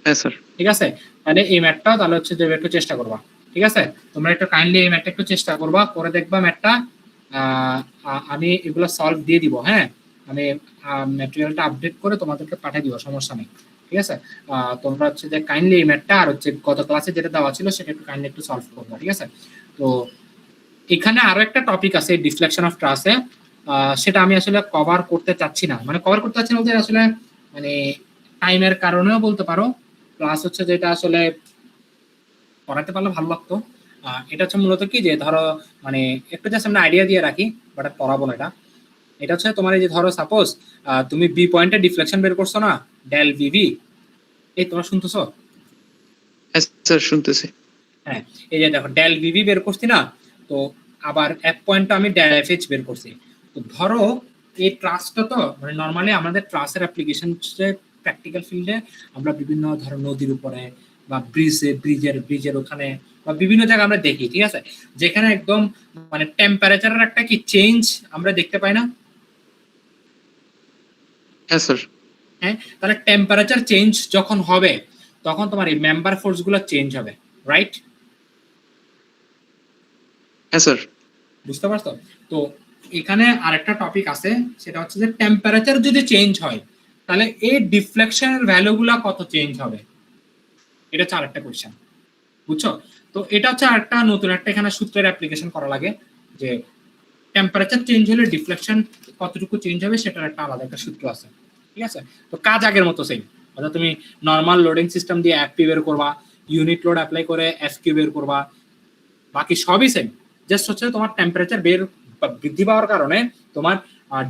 হ্যাঁ স্যার। ঠিক আছে, তাহলে এই ম্যাথটা তাহলে হচ্ছে যে একটু চেষ্টা করবা, ঠিক আছে? তোমরা একটু কাইন্ডলি এই ম্যাথটা একটু চেষ্টা করবা, করে দেখবা ম্যাথটা। আমি এগুলো সলভ দিয়ে দিব, হ্যাঁ? আমি ম্যাটেরিয়ালটা আপডেট করে তোমাদেরকে পাঠিয়ে দিব, সমস্যা নেই, ঠিক আছে? তোমরা হচ্ছে যে কাইন্ডলি এই ম্যাথটা আর হচ্ছে গত ক্লাসে যেটা দেওয়া ছিল সেটা একটু কাইন্ডলি একটু সলভ করবা, ঠিক আছে? তো এখানে আরো একটা টপিক আছে ডিফ্লেকশন অফ ট্রাসে, সেটা আমি আসলে কভার করতে চাচ্ছি না, মানে কভার করতে চাচ্ছি না বলতে আসলে মানে টাইমের কারণেও বলতে পারো, প্লাস হচ্ছে যেটা আসলে পড়াতে পারলে ভালো লাগতো। এটা হচ্ছে মূলত কি যে ধরো মানে একটু জাস্ট আমরা আইডিয়া দিয়ে রাখি, বাট আর পড়াবো না এটা। এটা হচ্ছে তোমার এই যে ধরো সাপোজ তুমি বি পয়েন্টে ডিফ্লেকশন বের করছো না, ডেল ভিভি, এই তোমরা শুনতেছো? হ্যাঁ স্যার, শুনতেছি। হ্যাঁ, এই যে দেখো ডেল ভিভি বের করছি না, তো আবার এক পয়েন্টে আমি ডেল এফএইচ বের করছি। তো ধরো এই ট্রাসটা তো মানে নর্মালি আমাদের ট্রাসের অ্যাপ্লিকেশন প্র্যাকটিক্যাল ফিল্ডে আমরা বিভিন্ন ধরো নদীর উপরে বা ব্রিজের ওখানে বা বিভিন্ন জায়গায় আমরা দেখি, ঠিক আছে? যেখানে একদম মানে টেম্পারেচারের একটা কি চেঞ্জ আমরা দেখতে পাই না? হ্যাঁ স্যার। হ্যাঁ, তাহলে টেম্পারেচার চেঞ্জ যখন হবে তখন তোমার এই মেম্বার ফোর্স গুলো চেঞ্জ হবে, রাইট? হ্যাঁ স্যার। বুঝতে পারছো? তো এখানে আরেকটা টপিক আছে, সেটা হচ্ছে যে টেম্পারেচার যদি চেঞ্জ হয় তাহলে এই ডিফ্লেকশনের ভ্যালুগুলা কত চেঞ্জ হবে, এটা হচ্ছে আরেকটা কোয়েশ্চেন, বুঝছো? তো এটা হচ্ছে আরেকটা নতুন একটা এখানে সূত্রের অ্যাপ্লিকেশন করা লাগে, যে টেম্পারেচার চেঞ্জ হলে ডিফ্লেকশন কতটুকু চেঞ্জ হবে সেটার একটা আলাদা একটা সূত্র আছে, ঠিক আছে? তো কাজ আগের মতো সেম, অর্থাৎ তুমি নর্মাল লোডিং সিস্টেম দিয়ে এফপি বের করবা, ইউনিট লোড অ্যাপ্লাই করে এফকিউ বের করবা, বাকি সবই সেম, জাস্ট হচ্ছে তোমার টেম্পারেচার বৃদ্ধি পাওয়ার কারণে তোমার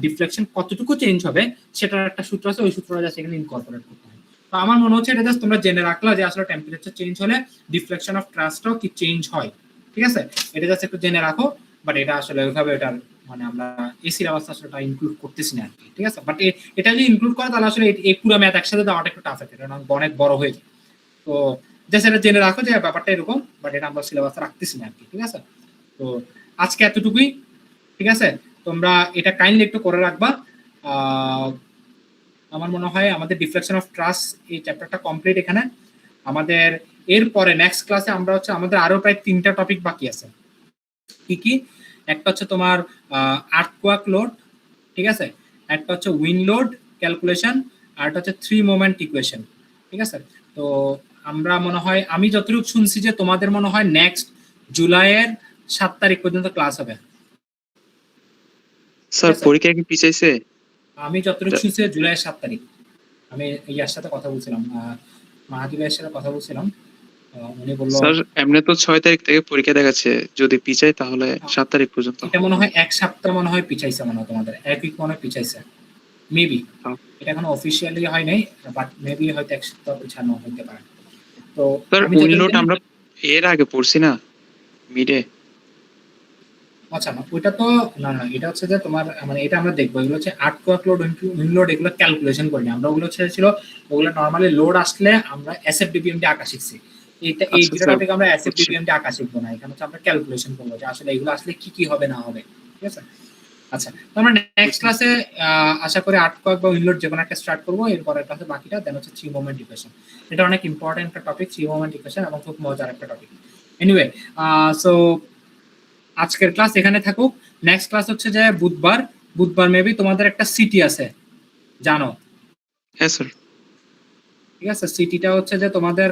ডিফ্লেকশন কতটুকু চেঞ্জ হবে সেটার একটা সূত্র আছে, ওই সূত্রটা জাস্ট এখানে ইনকর্পোরেট করতে হয়। তো আমার মনে হচ্ছে এটা জাস্ট তোমরা জেনে রাখলা যে আসলে টেম্পারেচার চেঞ্জ হলে ডিফ্লেকশন অফ ট্রাসটাও কি চেঞ্জ হয়, ঠিক আছে? এটা জাস্ট একটু জেনে রাখো, বাট এটা আসলে ওইভাবে এটার মানে আমরা এই সিলেবাসটা আসলে ইনক্লুড করতেছি না আর কি, ঠিক আছে? বাট এটা যদি ইনক্লুড করে তাহলে আসলে এই পুরো ম্যাথ একসাথে দেওয়াটা একটু টাফ আছে, কারণ অনেক বড় হয়ে যায়। তো জাস্ট এটা জেনে রাখো যে ব্যাপারটা এরকম, বাট এটা আমরা সিলেবাসে রাখতেছি না আর কি, ঠিক আছে? তো আজকে এতটুকুই, ঠিক আছে? তোমরা এটা কাইন্ডলি একটু করে রাখবা। আমার মনে হয় আমাদের ডিফ্লেকশন অফ ট্রাস এই চ্যাপ্টারটা কমপ্লিট এখানে। আমাদের এরপরে নেক্সট ক্লাসে আমরা হচ্ছে আমাদের আরো প্রায় 3টা টপিক বাকি আছে। কি কি? একটা হচ্ছে তোমার আর্থকোয়াক লোড, ঠিক আছে? একটা হচ্ছে উইন্ড লোড ক্যালকুলেশন, আর একটা হচ্ছে 3 মোমেন্ট ইকুয়েশন, ঠিক আছে? তো আমরা মনে হয় আমি যতটুকু শুনছি যে তোমাদের মনে হয় নেক্সট জুলাইয়ের 7 তারিখ পর্যন্ত ক্লাস হবে। স্যার পরীক্ষা কি পিছাইছে? আমি যতটুকু শুনছি জুলাইয়ের 7 তারিখ। আমি ইয়ার সাথে কথা বলছিলাম, মাহাদি ভাইয়ের সাথে কথা বলছিলাম, উনি বললো স্যার এমনি তো 6 তারিখ থেকে পরীক্ষা দেখাচ্ছে, যদি পিছাই তাহলে 7 তারিখ পর্যন্ত। এটা মনে হয় এক সপ্তাহ মনে হয় পিছাইছে, মনে হয় তোমাদের এক উইক মনে হয় পিছাইছে, মেবি। এটা এখনো অফিসিয়ালি হয় নাই, বাট মেবি হয়তো এক সপ্তাহ পিছানো হতে পারে। তো স্যার আমি উইন্ড লোড আমরা এর আগে পড়ছি না মিডে? আচ্ছা না, ওইটা তো না না, এটা হচ্ছে যে তোমার মানে এটা আমরা দেখবো, এগুলো হচ্ছে আর্থকোয়াক লোড, উইন্ড লোড, এগুলো ক্যালকুলেশন করিনি আমরা, ওগুলো হচ্ছে ছিল ওগুলো নর্মালি লোড আসলে আমরা এসএফডিপিএম দিয়ে আঁকা শিখছি। এই আচ্ছা, দুটো স্যার, টপিক আমরা অ্যাসিড বুঝছি। ডিপিএমটি আঁকা শিখবো না, এখানে হচ্ছে আমরা ক্যালকুলেশন করবো যে আসলে এগুলো আসলে কি কি হবে না হবে, ঠিক আছে। আচ্ছা, তো আমরা নেক্সট ক্লাসে আশা করি আর্ট কোয়াক বা উইন্ডোর যে কোনো একটা স্টার্ট করবো, এরপর ক্লাসে বাকিটা দেন হচ্ছে থ্রি মোমেন্ট ইকুয়েশন। এটা অনেক ইম্পর্টেন্ট একটা টপিক, থ্রি মোমেন্ট ইকুয়েশন, এবং খুব মজার একটা টপিক। এনিওয়ে, সো আজকের ক্লাস এখানে থাকুক। নেক্সট ক্লাস হচ্ছে যে বুধবার মেবি তোমাদের একটা সিটি আছে, জানো? হ্যাঁ স্যার। ঠিক আছে, সিটিটা হচ্ছে যে তোমাদের